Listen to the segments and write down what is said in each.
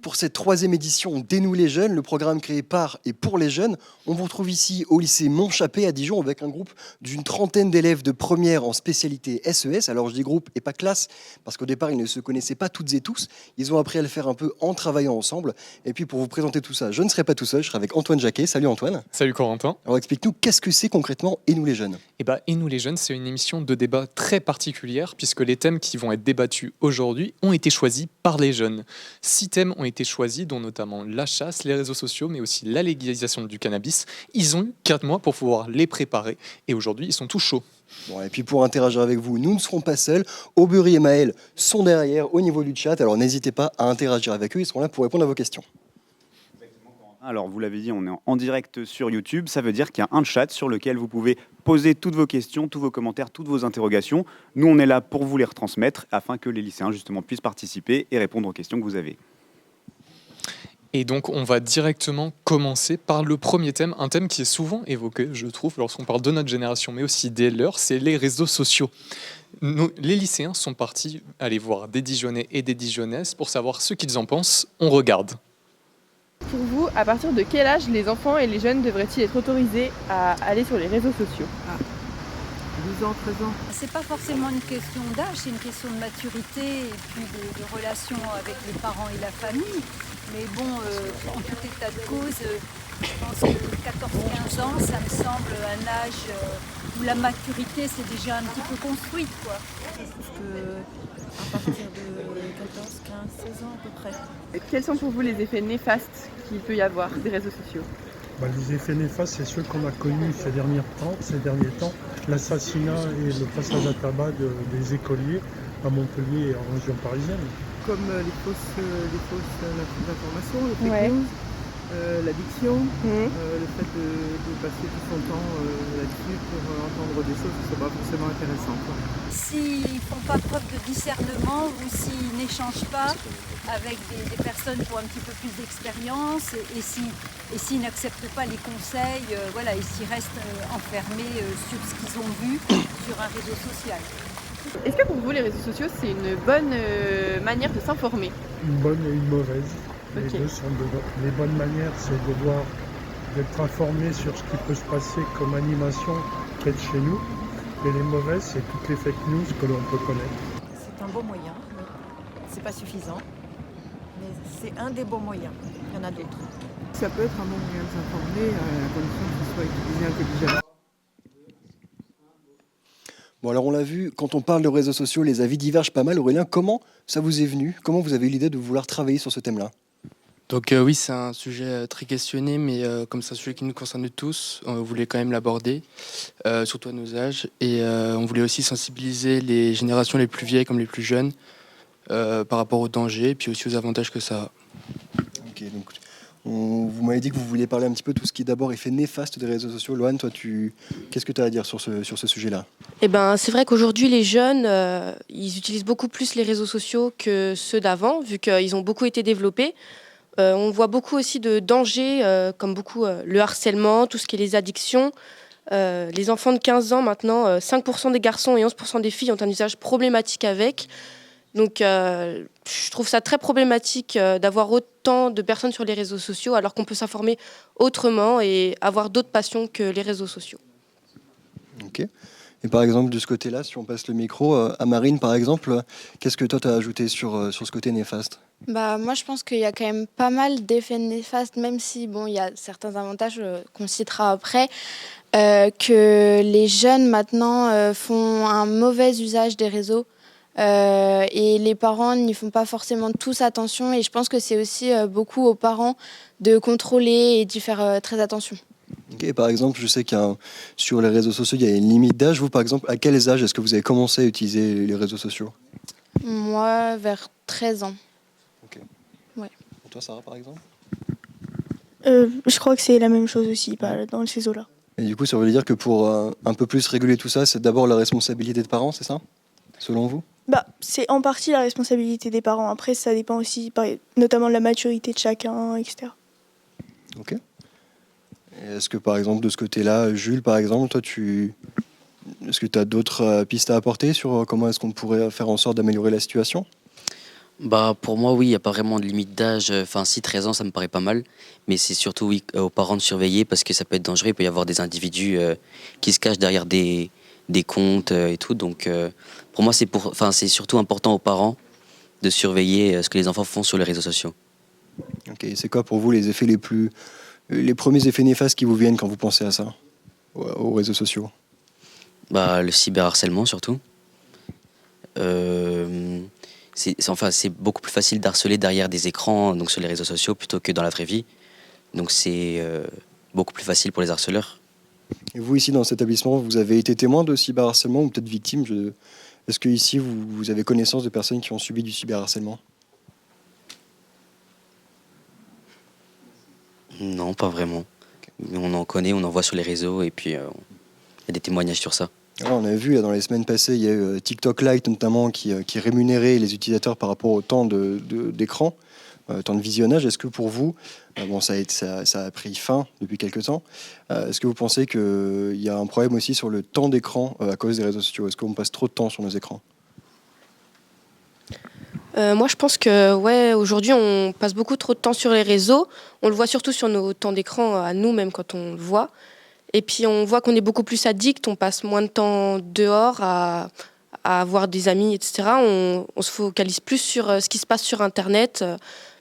pour cette troisième édition d'Aide-nous les jeunes, le programme créé par et pour les jeunes. On vous retrouve ici au lycée Montchappé à Dijon avec un groupe d'une trentaine d'élèves de première en spécialité SES. Alors je dis groupe et pas classe parce qu'au départ ils ne se connaissaient pas toutes et tous. Ils ont appris à le faire un peu en travaillant ensemble. Et puis pour vous présenter tout ça, je ne serai pas tout seul, je serai avec Antoine Jacquet. Salut Antoine. Salut Corentin. Alors explique-nous qu'est-ce que c'est concrètement Aide-nous les jeunes. Et nous les jeunes, c'est une émission de débat très particulière puisque les thèmes qui vont être débattus aujourd'hui ont été choisis par les jeunes. 6 thèmes ont été choisis, dont notamment la chasse, les réseaux sociaux, mais aussi la légalisation du cannabis. Ils ont eu 4 mois pour pouvoir les préparer et aujourd'hui, ils sont tous chauds. Bon, et puis pour interagir avec vous, nous ne serons pas seuls. Aubery et Maël sont derrière au niveau du chat, alors n'hésitez pas à interagir avec eux, ils seront là pour répondre à vos questions. Alors, vous l'avez dit, on est en direct sur YouTube. Ça veut dire qu'il y a un chat sur lequel vous pouvez poser toutes vos questions, tous vos commentaires, toutes vos interrogations. Nous, on est là pour vous les retransmettre afin que les lycéens, justement, puissent participer et répondre aux questions que vous avez. Et donc, on va directement commencer par le premier thème, un thème qui est souvent évoqué, je trouve, lorsqu'on parle de notre génération, mais aussi des leurs, c'est les réseaux sociaux. Les lycéens sont partis aller voir des Dijonnais et des Dijonnaises pour savoir ce qu'ils en pensent. On regarde. Pour vous, à partir de quel âge les enfants et les jeunes devraient-ils être autorisés à aller sur les réseaux sociaux ? 12 ans, 13 ans. C'est pas forcément une question d'âge, c'est une question de maturité et puis de relation avec les parents et la famille. Mais bon, en tout état de cause, je pense que 14-15 ans, ça me semble un âge où la maturité s'est déjà un petit peu construite, quoi. Je trouve qu'à partir de 14, 15, 16 ans à peu près. Et quels sont pour vous les effets néfastes qu'il peut y avoir des réseaux sociaux ? Les effets néfastes, c'est ceux qu'on a connus ces derniers temps, l'assassinat et le passage à tabac des écoliers à Montpellier et en région parisienne. Comme les fausses informations, les fake news, l'addiction, le fait de passer tout son temps là-dessus pour entendre des choses qui ne sont pas forcément intéressantes. S'ils ne font pas preuve de discernement ou s'ils n'échangent pas avec des personnes qui ont un petit peu plus d'expérience et s'ils n'acceptent pas les conseils, et s'ils restent enfermés sur ce qu'ils ont vu sur un réseau social. Est-ce que pour vous, les réseaux sociaux, c'est une bonne manière de s'informer ? Une bonne et une mauvaise. Les Ok. deux sont dedans. Les bonnes manières, c'est d'être informé sur ce qui peut se passer comme animation près de chez nous. Et les mauvaises, c'est toutes les fake news que l'on peut connaître. C'est un bon moyen, oui. C'est pas suffisant, mais c'est un des bons moyens. Il y en a d'autres. Ça peut être un bon moyen de s'informer à condition que ce soit utilisé intelligemment. Bon alors on l'a vu, quand on parle de réseaux sociaux, les avis divergent pas mal. Aurélien, comment ça vous est venu ? Comment vous avez eu l'idée de vouloir travailler sur ce thème-là ? Donc oui, c'est un sujet très questionné, mais comme c'est un sujet qui nous concerne tous, on voulait quand même l'aborder, surtout à nos âges. Et on voulait aussi sensibiliser les générations les plus vieilles comme les plus jeunes par rapport aux dangers et puis aussi aux avantages que ça a. Ok, donc vous m'avez dit que vous vouliez parler un petit peu de tout ce qui est d'abord effet néfaste des réseaux sociaux. Loane, toi, qu'est-ce que tu as à dire sur ce sujet-là ? C'est vrai qu'aujourd'hui, les jeunes, ils utilisent beaucoup plus les réseaux sociaux que ceux d'avant, vu qu'ils ont beaucoup été développés. On voit beaucoup aussi de dangers, comme le harcèlement, tout ce qui est les addictions. Les enfants de 15 ans, maintenant, 5% des garçons et 11% des filles ont un usage problématique avec. Donc, je trouve ça très problématique d'avoir autant de personnes sur les réseaux sociaux, alors qu'on peut s'informer autrement et avoir d'autres passions que les réseaux sociaux. Ok. Et par exemple, de ce côté-là, si on passe le micro à Marine, par exemple, qu'est-ce que toi, tu as ajouté sur ce côté néfaste ? Moi, je pense qu'il y a quand même pas mal d'effets néfastes, même si il y a certains avantages qu'on citera après, que les jeunes maintenant font un mauvais usage des réseaux et les parents n'y font pas forcément tous attention. Et je pense que c'est aussi beaucoup aux parents de contrôler et d'y faire très attention. Ok, par exemple, je sais sur les réseaux sociaux, il y a une limite d'âge. Vous, par exemple, à quels âges est-ce que vous avez commencé à utiliser les réseaux sociaux ? Moi, vers 13 ans. Ok. Ouais. Et toi, Sarah, par exemple ? Je crois que c'est la même chose aussi, dans ces eaux-là. Et du coup, ça veut dire que pour un peu plus réguler tout ça, c'est d'abord la responsabilité des parents, c'est ça ? Selon vous ? C'est en partie la responsabilité des parents. Après, ça dépend aussi, notamment de la maturité de chacun, etc. Ok. Et est-ce que, par exemple, de ce côté-là, Jules, par exemple, toi, est-ce que tu as d'autres pistes à apporter sur comment est-ce qu'on pourrait faire en sorte d'améliorer la situation ? Bah, pour moi, oui, il n'y a pas vraiment de limite d'âge. Enfin, si 13 ans, ça me paraît pas mal. Mais c'est surtout, oui, aux parents de surveiller parce que ça peut être dangereux. Il peut y avoir des individus qui se cachent derrière des comptes et tout. Donc, pour moi, c'est surtout important aux parents de surveiller ce que les enfants font sur les réseaux sociaux. Ok, c'est quoi pour vous les effets les premiers effets néfastes qui vous viennent quand vous pensez à ça, aux réseaux sociaux? Bah, le cyberharcèlement, surtout. Euh, c'est beaucoup plus facile d'harceler derrière des écrans, donc sur les réseaux sociaux, plutôt que dans la vraie vie. Donc, c'est beaucoup plus facile pour les harceleurs. Et vous, ici, dans cet établissement, vous avez été témoin de cyberharcèlement ou peut-être victime Est-ce que ici, vous avez connaissance de personnes qui ont subi du cyberharcèlement? Non, pas vraiment. Mais on en connaît, on en voit sur les réseaux, et puis il y a des témoignages sur ça. Alors, on a vu là, dans les semaines passées, il y a eu TikTok Lite notamment qui rémunérait les utilisateurs par rapport au temps d'écran, temps de visionnage. Est-ce que pour vous, bon, ça a pris fin depuis quelques temps, est-ce que vous pensez qu'il y a un problème aussi sur le temps d'écran à cause des réseaux sociaux? Est-ce qu'on passe trop de temps sur nos écrans? Moi, je pense que ouais, aujourd'hui, on passe beaucoup trop de temps sur les réseaux. On le voit surtout sur nos temps d'écran, à nous, même quand on le voit. Et puis, on voit qu'on est beaucoup plus addict. On passe moins de temps dehors à voir des amis, etc. On se focalise plus sur ce qui se passe sur Internet.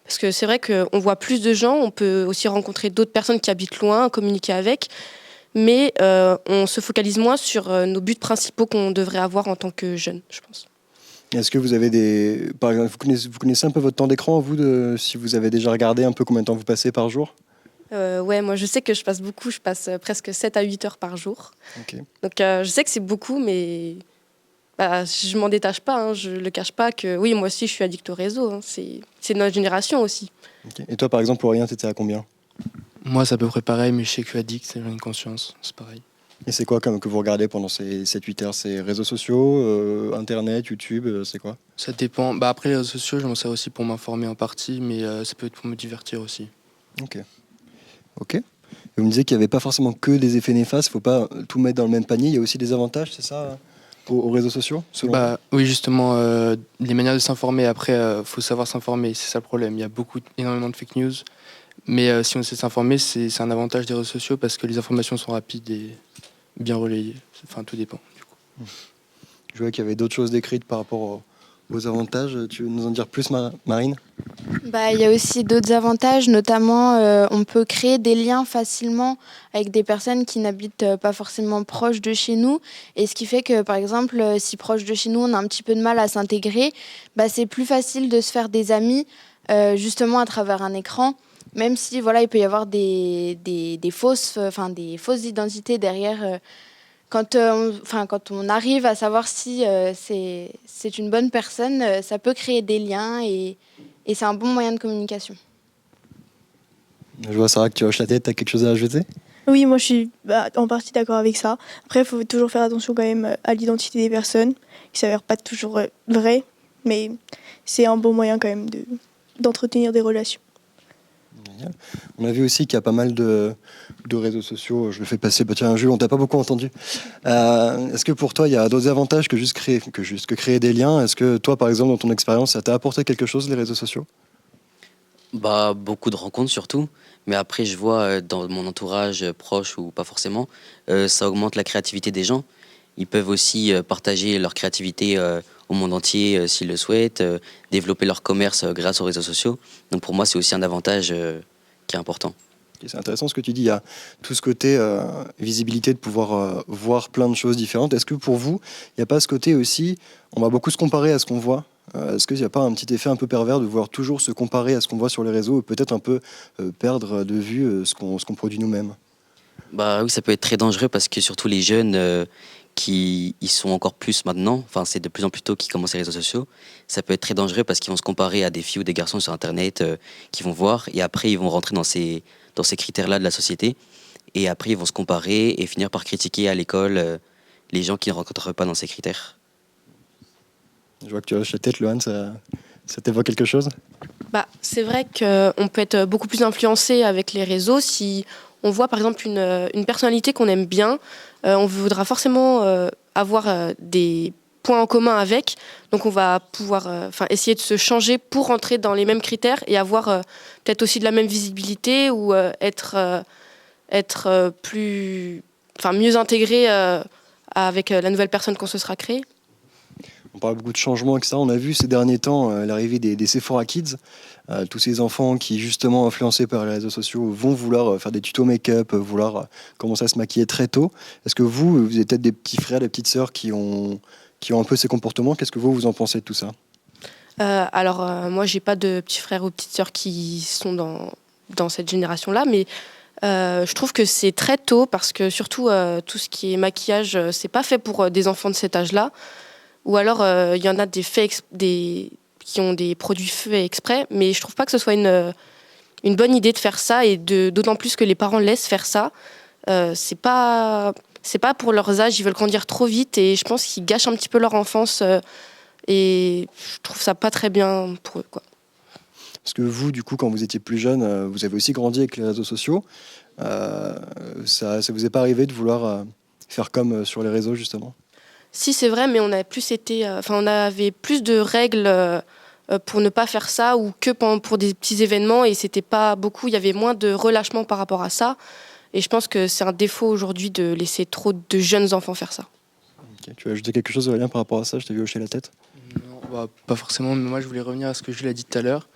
Parce que c'est vrai qu'on voit plus de gens. On peut aussi rencontrer d'autres personnes qui habitent loin, communiquer avec. Mais on se focalise moins sur nos buts principaux qu'on devrait avoir en tant que jeune, je pense. Est-ce que vous avez par exemple, vous connaissez un peu votre temps d'écran, vous, si vous avez déjà regardé un peu combien de temps vous passez par jour? Ouais, moi je sais que je passe beaucoup, je passe presque 7 à 8 heures par jour. Okay. Donc je sais que c'est beaucoup, mais je m'en détache pas, hein, je le cache pas que oui, moi aussi je suis addict au réseau, hein, c'est notre génération aussi. Okay. Et toi par exemple, Aurélien, t'étais à combien? Moi c'est à peu près pareil, mais je sais que je suis addict, j'en ai une conscience, c'est pareil. Et c'est quoi comme que vous regardez pendant ces 7-8 heures? C'est réseaux sociaux, Internet, YouTube, c'est quoi? Ça dépend. Bah, après les réseaux sociaux, je m'en sers aussi pour m'informer en partie, mais ça peut être pour me divertir aussi. Ok. Et vous me disiez qu'il n'y avait pas forcément que des effets néfastes, il ne faut pas tout mettre dans le même panier, il y a aussi des avantages, c'est ça, aux réseaux sociaux Oui, justement, les manières de s'informer, après, faut savoir s'informer, c'est ça le problème. Il y a énormément de fake news, mais si on sait s'informer, c'est un avantage des réseaux sociaux parce que les informations sont rapides et bien relayées. Enfin, tout dépend, du coup. Je vois qu'il y avait d'autres choses décrites par rapport aux avantages. Tu veux nous en dire plus, Marine? Il y a aussi d'autres avantages, notamment on peut créer des liens facilement avec des personnes qui n'habitent pas forcément proches de chez nous. Et ce qui fait que, par exemple, si proche de chez nous, on a un petit peu de mal à s'intégrer, c'est plus facile de se faire des amis justement à travers un écran. Même si voilà, il peut y avoir des fausses identités derrière. Quand on arrive à savoir si c'est une bonne personne, ça peut créer des liens et c'est un bon moyen de communication. Je vois, Sarah, que tu hoches la tête, tu as quelque chose à ajouter? Oui, moi je suis en partie d'accord avec ça. Après, il faut toujours faire attention quand même à l'identité des personnes, qui ne s'avère pas toujours vraie, mais c'est un bon moyen quand même d'entretenir des relations. On a vu aussi qu'il y a pas mal de réseaux sociaux. Je le fais passer. Tiens, Jules, on t'a pas beaucoup entendu. Est-ce que pour toi, il y a d'autres avantages que créer des liens? Est-ce que toi, par exemple, dans ton expérience, ça t'a apporté quelque chose, les réseaux sociaux? Beaucoup de rencontres surtout. Mais après, je vois dans mon entourage proche ou pas forcément, ça augmente la créativité des gens. Ils peuvent aussi partager leur créativité au monde entier s'ils le souhaitent, développer leur commerce grâce aux réseaux sociaux. Donc pour moi, c'est aussi un avantage qui est important. C'est intéressant ce que tu dis, il y a tout ce côté visibilité, de pouvoir voir plein de choses différentes. Est-ce que pour vous, il n'y a pas ce côté aussi, on va beaucoup se comparer à ce qu'on voit? Est-ce qu'il n'y a pas un petit effet un peu pervers de vouloir toujours se comparer à ce qu'on voit sur les réseaux et peut-être un peu perdre de vue ce qu'on produit nous-mêmes? Oui, ça peut être très dangereux parce que surtout les jeunes qui y sont encore plus maintenant, enfin c'est de plus en plus tôt qu'ils commencent les réseaux sociaux, ça peut être très dangereux parce qu'ils vont se comparer à des filles ou des garçons sur Internet qu'ils vont voir et après ils vont rentrer dans ces critères-là de la société et après ils vont se comparer et finir par critiquer à l'école les gens qui ne rencontrent pas dans ces critères. Je vois que tu hoches la tête, Lohan, ça t'évoque quelque chose? C'est vrai qu'on peut être beaucoup plus influencé avec les réseaux si on voit par exemple une personnalité qu'on aime bien, on voudra forcément avoir des points en commun avec. Donc on va pouvoir essayer de se changer pour rentrer dans les mêmes critères et avoir peut-être aussi de la même visibilité ou être mieux intégré avec la nouvelle personne qu'on se sera créée. On parle beaucoup de changements, etc. On a vu ces derniers temps l'arrivée des Sephora Kids. Tous ces enfants qui, justement, influencés par les réseaux sociaux, vont vouloir faire des tutos make-up, vouloir commencer à se maquiller très tôt. Est-ce que vous avez peut-être des petits frères, des petites sœurs qui ont un peu ces comportements? Qu'est-ce que vous en pensez de tout ça? Moi, j'ai pas de petits frères ou petites sœurs qui sont dans cette génération-là, mais je trouve que c'est très tôt parce que surtout tout ce qui est maquillage, c'est pas fait pour des enfants de cet âge-là. Ou alors il y en a qui ont des produits faits exprès, mais je trouve pas que ce soit une bonne idée de faire ça et d'autant plus que les parents laissent faire ça. C'est pas pour leurs âges, ils veulent grandir trop vite et je pense qu'ils gâchent un petit peu leur enfance et je trouve ça pas très bien pour eux, quoi. Parce que vous, du coup, quand vous étiez plus jeune, vous avez aussi grandi avec les réseaux sociaux. Ça vous est pas arrivé de vouloir faire comme sur les réseaux, justement? Si, c'est vrai, mais on avait plus de règles pour ne pas faire ça ou que pour des petits événements et c'était pas beaucoup. Il y avait moins de relâchement par rapport à ça. Et je pense que c'est un défaut aujourd'hui de laisser trop de jeunes enfants faire ça. Okay. Tu veux ajouter quelque chose, Aurélien, par rapport à ça? Je t'ai vu hocher la tête. Non, pas forcément, mais moi je voulais revenir à ce que Jules a dit tout à l'heure.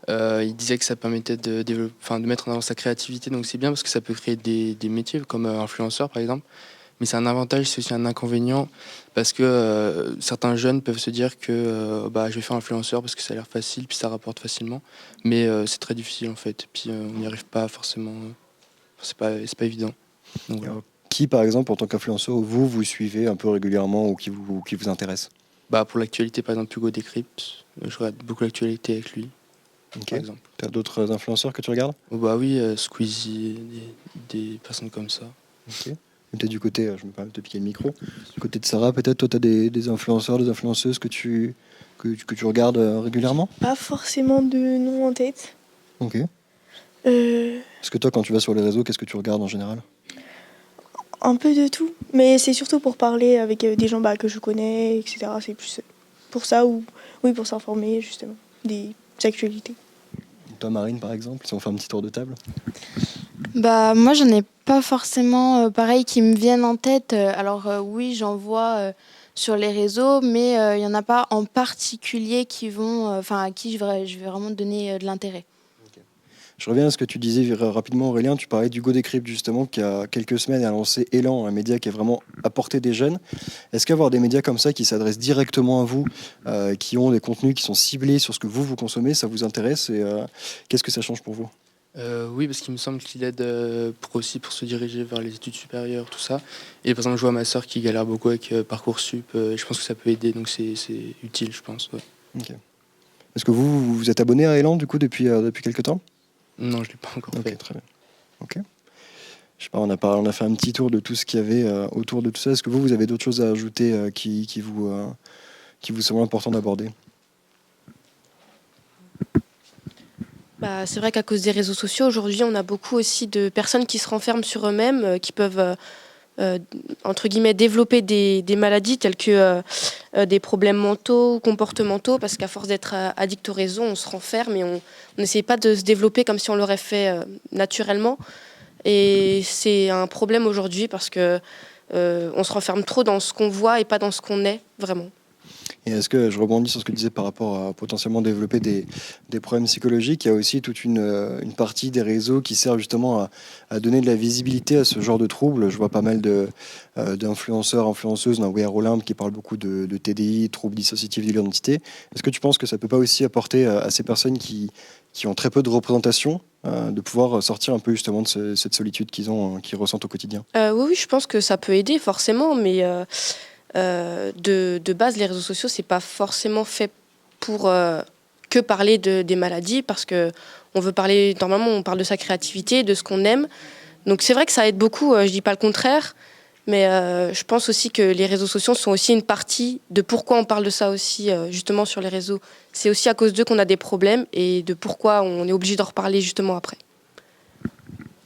Il disait que ça permettait de mettre en avant sa créativité, donc c'est bien parce que ça peut créer des métiers comme influenceur par exemple. Mais c'est un avantage, c'est aussi un inconvénient parce que certains jeunes peuvent se dire que je vais faire influenceur parce que ça a l'air facile puis ça rapporte facilement. Mais c'est très difficile en fait. Puis on n'y arrive pas forcément. C'est pas évident. Donc, voilà. Qui, par exemple, en tant qu'influenceur, vous suivez un peu régulièrement ou qui vous intéresse? Pour l'actualité, par exemple, Hugo Décrypte. Je regarde beaucoup l'actualité avec lui. Okay. Par exemple. Tu as d'autres influenceurs que tu regardes? Oui, Squeezie, des personnes comme ça. Ok. Peut-être du côté, je me permets de te piquer le micro, du côté de Sarah, peut-être toi tu as des influenceurs, des influenceuses que tu regardes régulièrement? Pas forcément de nom en tête. Ok. Est-ce que toi, quand tu vas sur les réseaux, qu'est-ce que tu regardes en général? Un peu de tout, mais c'est surtout pour parler avec des gens que je connais, etc. C'est plus pour ça ou pour s'informer justement des actualités. Toi, Marine, par exemple, si on fait un petit tour de table? Moi, j'en ai pas forcément pareil qui me viennent en tête. Oui, j'en vois sur les réseaux, mais il y en a pas en particulier à qui je vais vraiment donner de l'intérêt. Je reviens à ce que tu disais rapidement, Aurélien. Tu parlais d'Hugo Décrypte, justement, qui a quelques semaines a lancé Élan, un média qui est vraiment à portée des jeunes. Est-ce qu'avoir des médias comme ça qui s'adressent directement à vous, qui ont des contenus qui sont ciblés sur ce que vous consommez, ça vous intéresse et qu'est-ce que ça change pour vous? Oui, parce qu'il me semble qu'il aide pour se diriger vers les études supérieures, tout ça. Et par exemple, je vois ma soeur qui galère beaucoup avec Parcoursup. Je pense que ça peut aider, donc c'est utile, je pense. Ouais. Okay. Est-ce que vous êtes abonné à Élan, du coup, depuis quelques temps? Non, je ne l'ai pas encore fait. Ok, très bien. Ok. Je sais pas, on a fait un petit tour de tout ce qu'il y avait autour de tout ça. Est-ce que vous avez d'autres choses à ajouter qui vous semblent important d'aborder? C'est vrai qu'à cause des réseaux sociaux, aujourd'hui, on a beaucoup aussi de personnes qui se renferment sur eux-mêmes, qui peuvent, entre guillemets, développer des maladies telles que des problèmes mentaux ou comportementaux, parce qu'à force d'être addict aux réseaux, on se renferme et on n'essaie pas de se développer comme si on l'aurait fait naturellement. Et c'est un problème aujourd'hui parce que on se renferme trop dans ce qu'on voit et pas dans ce qu'on est vraiment. Et est-ce que, je rebondis sur ce que tu disais par rapport à potentiellement développer des problèmes psychologiques, il y a aussi toute une partie des réseaux qui servent justement à donner de la visibilité à ce genre de troubles. Je vois pas mal d'influenceurs, influenceuses, Wear Olympe qui parlent beaucoup de TDI, troubles dissociatifs de l'identité. Est-ce que tu penses que ça peut pas aussi apporter à ces personnes qui ont très peu de représentation, de pouvoir sortir un peu justement de cette solitude qu'ils ressentent au quotidien? Oui, je pense que ça peut aider forcément, mais de base, les réseaux sociaux, c'est pas forcément fait pour que parler des maladies, parce que on veut parler, normalement, on parle de sa créativité, de ce qu'on aime. Donc c'est vrai que ça aide beaucoup, je dis pas le contraire, mais je pense aussi que les réseaux sociaux sont aussi une partie de pourquoi on parle de ça aussi, justement, sur les réseaux. C'est aussi à cause d'eux qu'on a des problèmes et de pourquoi on est obligé d'en reparler justement après.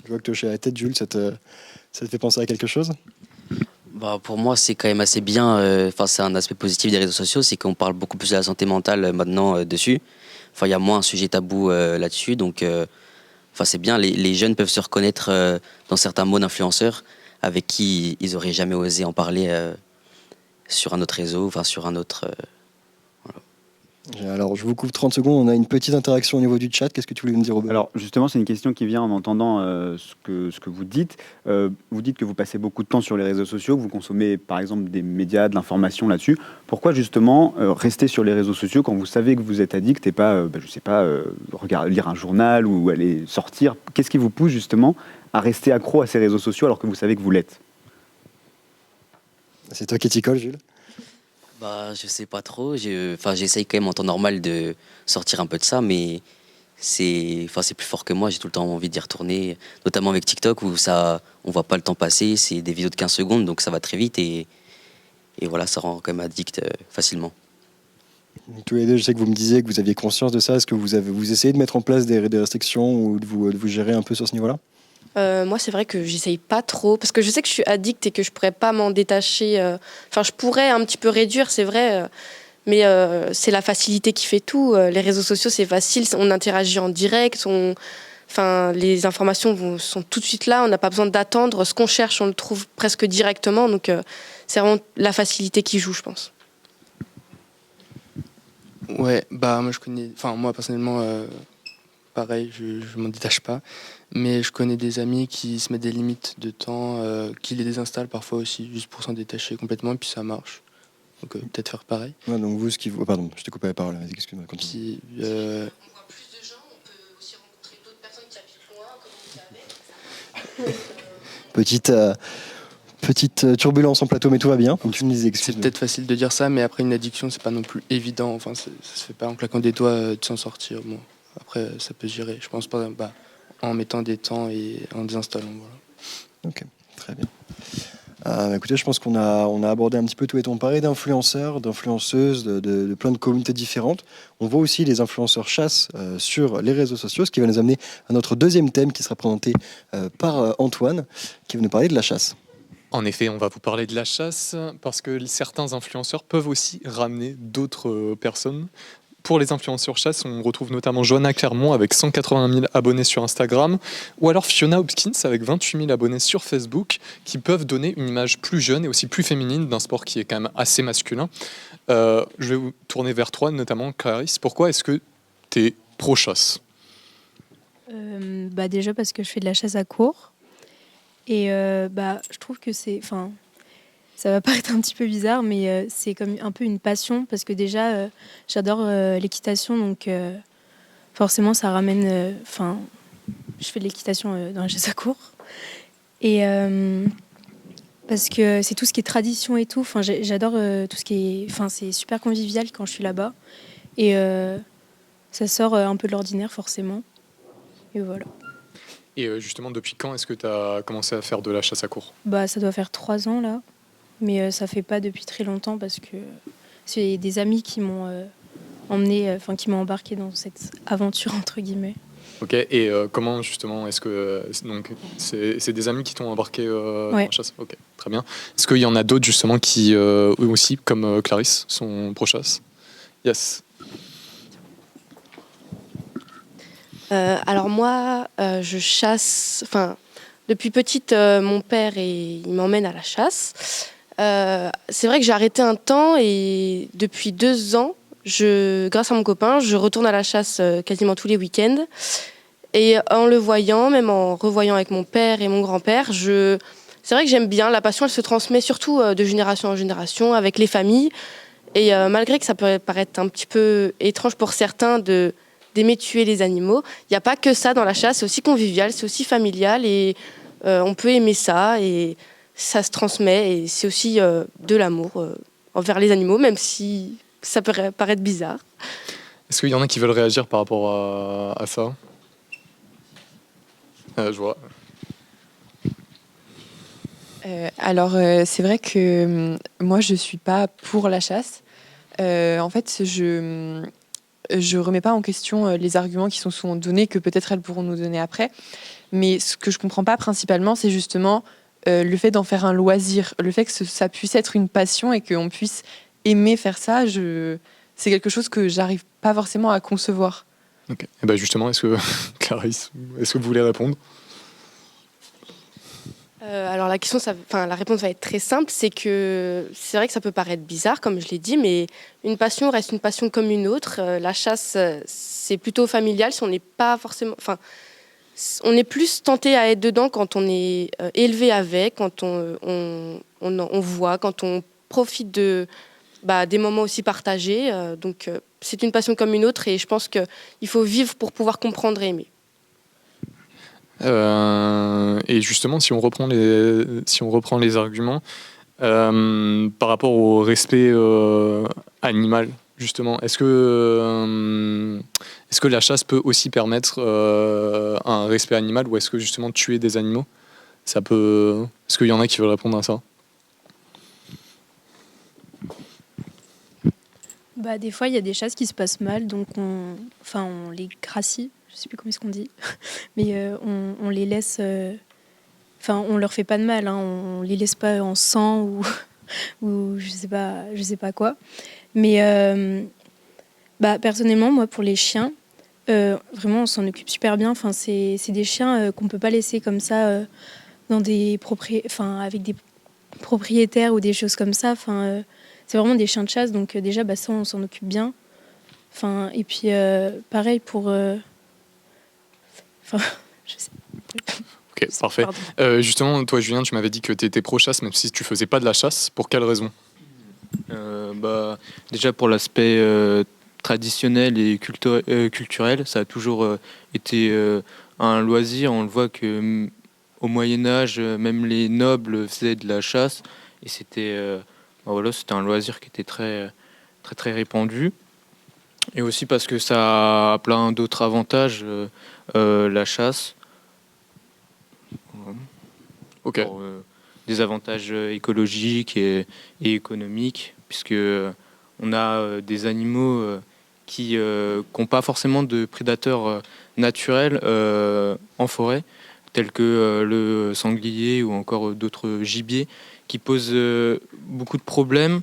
Je vois que tu hoches la tête, Jules, ça te fait penser à quelque chose? Bah, pour moi, c'est quand même assez bien. Enfin, c'est un aspect positif des réseaux sociaux, c'est qu'on parle beaucoup plus de la santé mentale maintenant dessus. Enfin, il y a moins un sujet tabou là-dessus, donc enfin, c'est bien. Les jeunes peuvent se reconnaître dans certains mots d'influenceurs avec qui ils auraient jamais osé en parler sur un autre réseau, enfin sur un autre. Alors, je vous coupe 30 secondes. On a une petite interaction au niveau du chat. Qu'est-ce que tu voulais me dire, Robert? Alors justement, c'est une question qui vient en entendant ce que vous dites. Vous dites que vous passez beaucoup de temps sur les réseaux sociaux, que vous consommez par exemple des médias, de l'information là-dessus. Pourquoi justement rester sur les réseaux sociaux quand vous savez que vous êtes addict et pas, je sais pas, lire un journal ou aller sortir? Qu'est-ce qui vous pousse justement à rester accro à ces réseaux sociaux alors que vous savez que vous l'êtes? C'est toi qui t'y colle, Jules? Bah, je sais pas trop. Enfin, j'essaye quand même en temps normal de sortir un peu de ça, mais c'est plus fort que moi. J'ai tout le temps envie d'y retourner, notamment avec TikTok où on voit pas le temps passer. C'est des vidéos de 15 secondes, donc ça va très vite et voilà, ça rend quand même addict facilement. Tous les deux, je sais que vous me disiez que vous aviez conscience de ça. Est-ce que vous essayez de mettre en place des restrictions ou de vous gérer un peu sur ce niveau-là? Moi, c'est vrai que j'essaye pas trop parce que je sais que je suis addict et que je pourrais pas m'en détacher. Enfin, je pourrais un petit peu réduire, c'est vrai, mais c'est la facilité qui fait tout. Les réseaux sociaux, c'est facile, on interagit en direct, enfin, les informations sont tout de suite là, on n'a pas besoin d'attendre. Ce qu'on cherche, on le trouve presque directement. Donc, c'est vraiment la facilité qui joue, je pense. Ouais, bah moi personnellement, pareil, je m'en détache pas. Mais je connais des amis qui se mettent des limites de temps, qui les désinstallent parfois aussi, juste pour s'en détacher complètement, et puis ça marche. Donc peut-être faire pareil. Ouais, donc vous, pardon, je t'ai coupé la parole. Vas-y, excuse-moi, continue. Puis, On voit plus de gens, on peut aussi rencontrer d'autres personnes qui habitent loin, comme on dit avec. Petite turbulence en plateau, mais tout va bien, comme tu me disais. c'est peut-être facile de dire ça, mais après une addiction, c'est pas non plus évident. Enfin, ça se fait pas en claquant des doigts de s'en sortir. Bon, après, ça peut se gérer. Je pense pas. En mettant des temps et en désinstallant. Voilà. Ok, très bien. Écoutez, je pense qu'on a abordé un petit peu tout et tout. On parlait d'influenceurs, d'influenceuses, de plein de communautés différentes. On voit aussi les influenceurs chasse sur les réseaux sociaux, ce qui va nous amener à notre deuxième thème qui sera présenté par Antoine, qui va nous parler de la chasse. En effet, on va vous parler de la chasse parce que certains influenceurs peuvent aussi ramener d'autres personnes. Pour les influenceurs chasse, on retrouve notamment Johanna Clermont avec 180 000 abonnés sur Instagram, ou alors Fiona Hopkins avec 28 000 abonnés sur Facebook, qui peuvent donner une image plus jeune et aussi plus féminine d'un sport qui est quand même assez masculin. Je vais vous tourner vers toi, notamment Clarisse. Pourquoi est-ce que tu es pro-chasse? Déjà parce que je fais de la chasse à courre. Et je trouve que c'est... Enfin, ça va paraître un petit peu bizarre, mais c'est comme un peu une passion parce que déjà, j'adore l'équitation, donc forcément, ça ramène... je fais de l'équitation dans la chasse à courre. Et parce que c'est tout ce qui est tradition et tout. Enfin, j'adore tout ce qui est... Enfin, c'est super convivial quand je suis là-bas. Et ça sort un peu de l'ordinaire, forcément. Et voilà. Et justement, depuis quand est-ce que tu as commencé à faire de la chasse à courre? Ça doit faire 3 ans, là. Mais ça fait pas depuis très longtemps parce que c'est des amis qui m'ont qui m'ont embarqué dans cette aventure, entre guillemets. Ok, et comment justement est-ce que donc c'est des amis qui t'ont embarqué dans la chasse? Ok, très bien. Est-ce qu'il y en a d'autres justement qui eux aussi, comme Clarisse, sont pro-chasse? Yes. Alors moi, je chasse... Enfin, depuis petite, mon père, il m'emmène à la chasse. C'est vrai que j'ai arrêté un temps et depuis 2 ans, grâce à mon copain, je retourne à la chasse quasiment tous les week-ends. Et en le voyant, même en revoyant avec mon père et mon grand-père, c'est vrai que j'aime bien. La passion, elle se transmet surtout de génération en génération avec les familles. Et malgré que ça peut paraître un petit peu étrange pour certains d'aimer tuer les animaux, il n'y a pas que ça dans la chasse, c'est aussi convivial, c'est aussi familial et on peut aimer ça et ça se transmet et c'est aussi de l'amour envers les animaux, même si ça peut paraître bizarre. Est-ce qu'il y en a qui veulent réagir par rapport à ça? Je vois. C'est vrai que moi, je ne suis pas pour la chasse. En fait, je remets pas en question les arguments qui sont souvent donnés, que peut-être elles pourront nous donner après. Mais ce que je comprends pas principalement, c'est justement le fait d'en faire un loisir, le fait que ça puisse être une passion et qu'on puisse aimer faire ça, c'est quelque chose que j'arrive pas forcément à concevoir. Ok. Et ben justement, est-ce que Clarisse, est-ce que vous voulez répondre? Alors la réponse va être très simple, c'est que c'est vrai que ça peut paraître bizarre, comme je l'ai dit, mais une passion reste une passion comme une autre. La chasse, c'est plutôt familial, si on n'est pas forcément, on est plus tenté à être dedans quand on est élevé avec, quand on voit, quand on profite des moments aussi partagés. Donc c'est une passion comme une autre, et je pense qu'il faut vivre pour pouvoir comprendre et aimer. Et justement, si on reprend les arguments par rapport au respect animal, justement, est-ce que la chasse peut aussi permettre un respect animal, ou est-ce que justement tuer des animaux, ça peut... Est-ce qu'il y en a qui veulent répondre à ça? Des fois, il y a des chasses qui se passent mal, donc on les gracie. Je sais plus comment est-ce qu'on dit, mais on les laisse, on leur fait pas de mal, hein, on les laisse pas en sang ou je sais pas quoi. Mais personnellement, moi, pour les chiens, vraiment, on s'en occupe super bien. Enfin, c'est des chiens qu'on peut pas laisser comme ça dans avec des propriétaires ou des choses comme ça. C'est vraiment des chiens de chasse, donc déjà, ça, on s'en occupe bien. Et puis pareil pour je sais. Ok, parfait. Justement, toi, Julien, tu m'avais dit que tu étais pro-chasse, même si tu faisais pas de la chasse. Pour quelle raison? Déjà pour l'aspect traditionnel et culturel, ça a toujours été un loisir. On le voit que au Moyen-Âge, même les nobles faisaient de la chasse, et c'était un loisir qui était très, très, très répandu. Et aussi parce que ça a plein d'autres avantages, la chasse. Ok. Des avantages écologiques et économiques, puisque on a des animaux qui n'ont pas forcément de prédateurs naturels en forêt, tels que le sanglier ou encore d'autres gibiers, qui posent beaucoup de problèmes,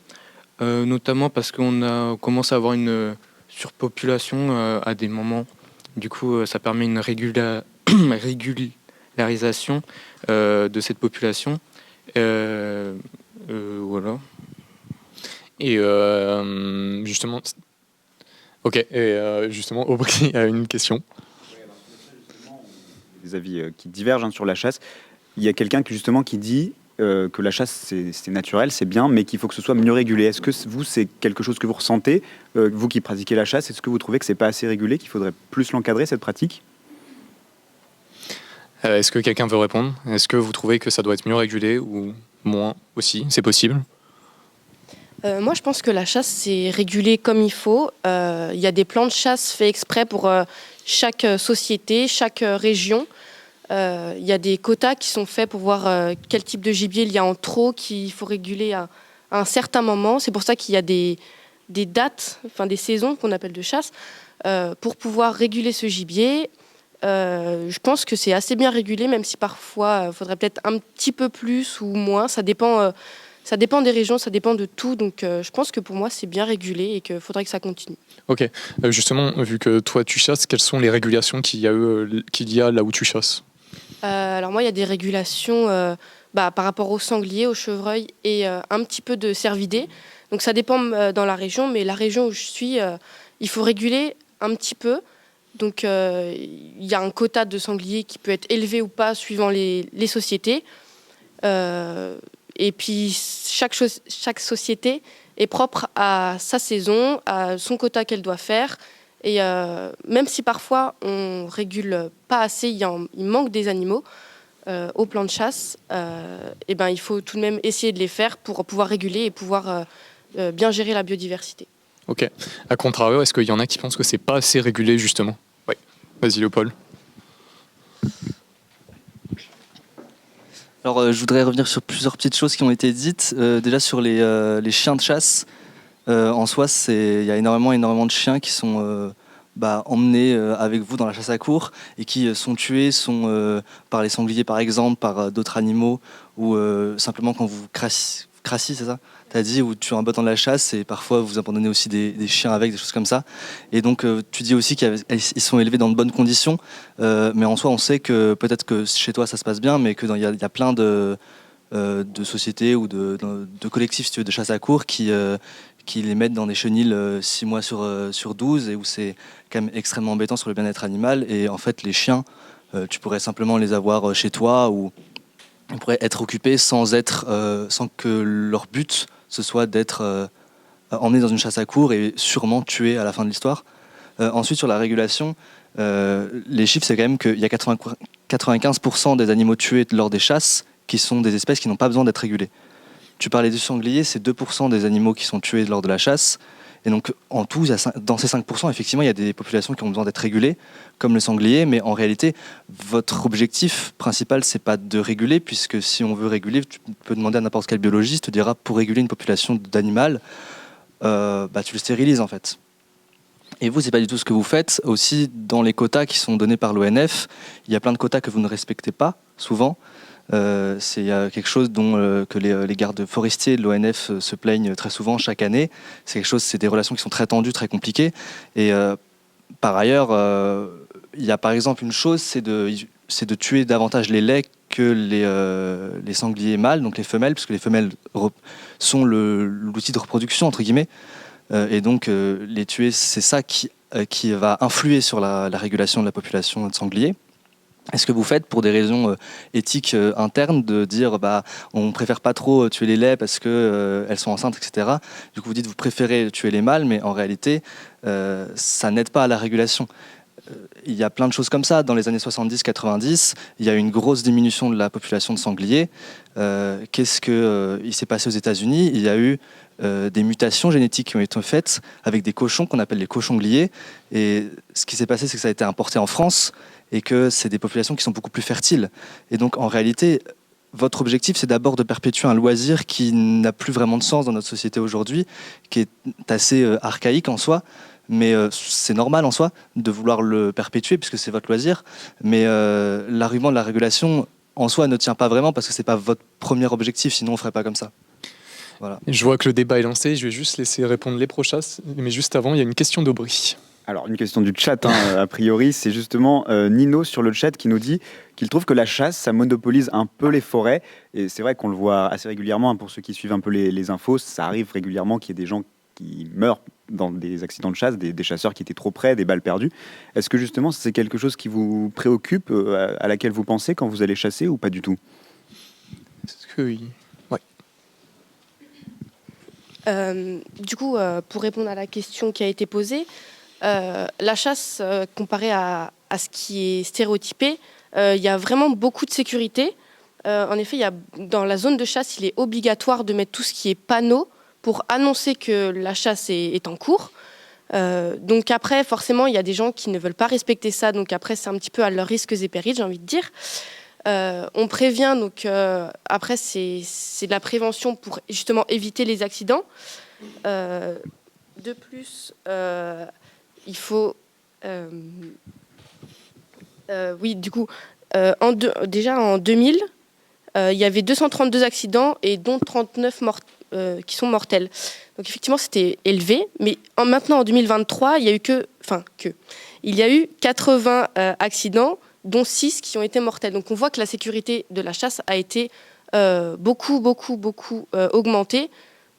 notamment parce qu'on commence à avoir une surpopulation à des moments. Du coup, ça permet une régularisation de cette population. Voilà. Et justement... Ok, et justement, Aubry a une question. Des avis qui divergent sur la chasse. Il y a quelqu'un qui dit que la chasse, c'est naturel, c'est bien, mais qu'il faut que ce soit mieux régulé. Est-ce que vous, c'est quelque chose que vous ressentez, vous qui pratiquez la chasse? Est-ce que vous trouvez que c'est pas assez régulé, qu'il faudrait plus l'encadrer, cette pratique? Est-ce que quelqu'un veut répondre? Est-ce que vous trouvez que ça doit être mieux régulé ou moins aussi? C'est possible? Moi, je pense que la chasse, c'est régulé comme il faut. Il y a des plans de chasse faits exprès pour chaque société, chaque région. Il y a des quotas qui sont faits pour voir quel type de gibier il y a en trop, qu'il faut réguler à un certain moment. C'est pour ça qu'il y a des dates, des saisons qu'on appelle de chasse, pour pouvoir réguler ce gibier. Je pense que c'est assez bien régulé, même si parfois il faudrait peut-être un petit peu plus ou moins. Ça dépend des régions, ça dépend de tout. Donc je pense que pour moi, c'est bien régulé et qu'il faudrait que ça continue. Ok. Justement, vu que toi, tu chasses, quelles sont les régulations qu'il y a là où tu chasses? Alors moi, il y a des régulations par rapport aux sangliers, aux chevreuils et un petit peu de cervidés. Donc ça dépend dans la région, mais la région où je suis, il faut réguler un petit peu. Donc il y a un quota de sangliers qui peut être élevé ou pas suivant les sociétés. Et puis chaque société est propre à sa saison, à son quota qu'elle doit faire. Et même si parfois on régule pas assez, il manque des animaux au plan de chasse, il faut tout de même essayer de les faire pour pouvoir réguler et pouvoir bien gérer la biodiversité. Ok. À contrario, est-ce qu'il y en a qui pensent que c'est pas assez régulé justement? Oui. Vas-y, Léopold. Alors, je voudrais revenir sur plusieurs petites choses qui ont été dites. Déjà sur les chiens de chasse. En soi, il y a énormément de chiens qui sont emmenés avec vous dans la chasse à courre et qui sont tués par les sangliers par exemple, par d'autres animaux, ou simplement quand vous crassis, c'est ça ? T'as dit, où tu en bas dans la chasse et parfois vous abandonnez aussi des chiens avec, des choses comme ça. Et donc tu dis aussi qu'ils sont élevés dans de bonnes conditions, mais en soi on sait que peut-être que chez toi ça se passe bien, mais qu'il y a plein de sociétés ou de collectifs si tu veux, de chasse à courre qui les mettent dans des chenils 6 mois sur 12 et où c'est quand même extrêmement embêtant sur le bien-être animal. Et en fait les chiens, tu pourrais simplement les avoir chez toi ou ils pourraient être occupés sans que leur but ce soit d'être emmenés dans une chasse à courre et sûrement tués à la fin de l'histoire. Ensuite, sur la régulation, les chiffres, c'est quand même qu'il y a 95% des animaux tués lors des chasses qui sont des espèces qui n'ont pas besoin d'être régulées. Tu parlais du sanglier, c'est 2% des animaux qui sont tués lors de la chasse. Et donc, en tout, dans ces 5%, effectivement, il y a des populations qui ont besoin d'être régulées, comme le sanglier. Mais en réalité, votre objectif principal, c'est pas de réguler, puisque si on veut réguler, tu peux demander à n'importe quel biologiste, te dira, pour réguler une population d'animal, tu le stérilises, en fait. Et vous, c'est pas du tout ce que vous faites. Aussi, dans les quotas qui sont donnés par l'ONF, il y a plein de quotas que vous ne respectez pas, souvent. C'est quelque chose dont que les gardes forestiers de l'ONF se plaignent très souvent chaque année. C'est des relations qui sont très tendues, très compliquées. Et par ailleurs, il y a par exemple une chose, c'est de tuer davantage les laits que les sangliers mâles, donc les femelles, puisque les femelles sont l'outil de reproduction entre guillemets. Et donc les tuer, c'est ça qui va influer sur la régulation de la population de sangliers. Est-ce que vous faites pour des raisons éthiques internes de dire on préfère pas trop tuer les laits parce que elles sont enceintes, etc. Du coup vous dites vous préférez tuer les mâles, mais en réalité ça n'aide pas à la régulation. Il y a plein de choses comme ça. Dans les années 70-90, il y a eu une grosse diminution de la population de sangliers. Qu'est-ce qu'il s'est passé aux États-Unis ? Il y a eu des mutations génétiques qui ont été faites avec des cochons qu'on appelle les cochons-gliers. Et ce qui s'est passé, c'est que ça a été importé en France et que c'est des populations qui sont beaucoup plus fertiles. Et donc, en réalité, votre objectif, c'est d'abord de perpétuer un loisir qui n'a plus vraiment de sens dans notre société aujourd'hui, qui est assez archaïque en soi, mais c'est normal en soi de vouloir le perpétuer puisque c'est votre loisir. Mais l'argument de la régulation, en soi, ne tient pas vraiment parce que ce n'est pas votre premier objectif, sinon on ne ferait pas comme ça. Voilà. Je vois que le débat est lancé, je vais juste laisser répondre les prochasses, mais juste avant, il y a une question d'Aubry. Alors, une question du chat, a priori, c'est justement Nino sur le chat qui nous dit qu'il trouve que la chasse, ça monopolise un peu les forêts. Et c'est vrai qu'on le voit assez régulièrement, pour ceux qui suivent un peu les infos, ça arrive régulièrement qu'il y ait des gens qui meurent dans des accidents de chasse, des chasseurs qui étaient trop près, des balles perdues. Est-ce que justement, c'est quelque chose qui vous préoccupe, à laquelle vous pensez quand vous allez chasser ou pas du tout ? Est-ce que oui. Du coup, pour répondre à la question qui a été posée, la chasse, comparée à ce qui est stéréotypé, il y a vraiment beaucoup de sécurité. En effet, dans la zone de chasse, il est obligatoire de mettre tout ce qui est panneau pour annoncer que la chasse est en cours. Donc après, forcément, il y a des gens qui ne veulent pas respecter ça. Donc après, c'est un petit peu à leurs risques et périls, j'ai envie de dire. On prévient, donc après c'est de la prévention pour justement éviter les accidents. De plus, il faut... oui, du coup, déjà en 2000, il y avait 232 accidents et dont 39 qui sont mortels. Donc effectivement, c'était élevé, mais maintenant en 2023, il y a eu 80 accidents, dont 6 qui ont été mortels. Donc on voit que la sécurité de la chasse a été beaucoup augmentée.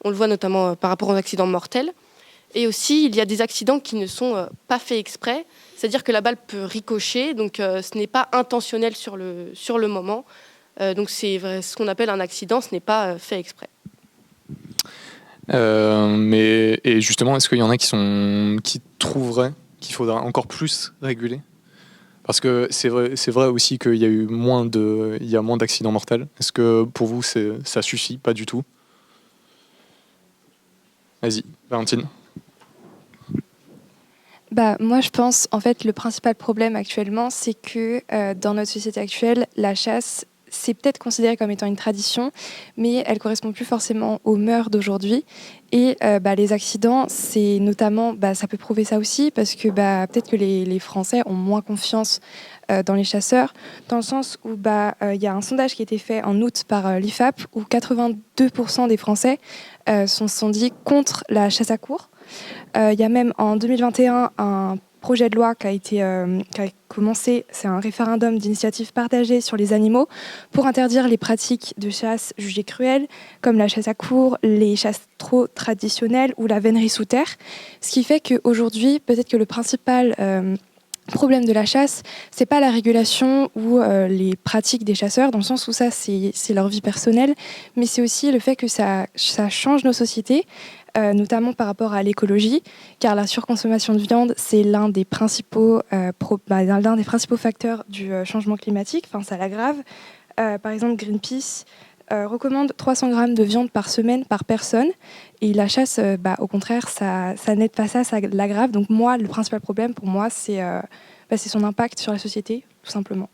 On le voit notamment par rapport aux accidents mortels. Et aussi, il y a des accidents qui ne sont pas faits exprès, c'est-à-dire que la balle peut ricocher, donc ce n'est pas intentionnel sur le moment. Donc c'est ce qu'on appelle un accident, ce n'est pas fait exprès. Et justement, est-ce qu'il y en a qui trouveraient qu'il faudra encore plus réguler ? Parce que c'est vrai aussi qu'il y a eu moins d'accidents mortels. Est-ce que pour vous, ça suffit ? Pas du tout. Vas-y, Valentine. Moi, je pense, en fait, le principal problème actuellement, c'est que dans notre société actuelle, la chasse, c'est peut-être considéré comme étant une tradition, mais elle correspond plus forcément aux mœurs d'aujourd'hui. Et les accidents, c'est notamment, ça peut prouver ça aussi, parce que peut-être que les Français ont moins confiance dans les chasseurs, dans le sens où il y a un sondage qui a été fait en août par l'IFAP, où 82% des Français se sont dit contre la chasse à courre. Il y a même en 2021 un projet de loi qui a commencé, c'est un référendum d'initiative partagée sur les animaux pour interdire les pratiques de chasse jugées cruelles, comme la chasse à courre, les chasses trop traditionnelles ou la vénerie sous terre. Ce qui fait qu'aujourd'hui, peut-être que le principal problème de la chasse, c'est pas la régulation ou les pratiques des chasseurs, dans le sens où ça, c'est leur vie personnelle, mais c'est aussi le fait que ça change nos sociétés, notamment par rapport à l'écologie, car la surconsommation de viande, c'est l'un des principaux facteurs du changement climatique, enfin ça l'aggrave. Par exemple, Greenpeace recommande 300 grammes de viande par semaine par personne, et la chasse, au contraire, ça n'aide pas ça l'aggrave. Donc moi, le principal problème pour moi, c'est son impact sur la société, tout simplement.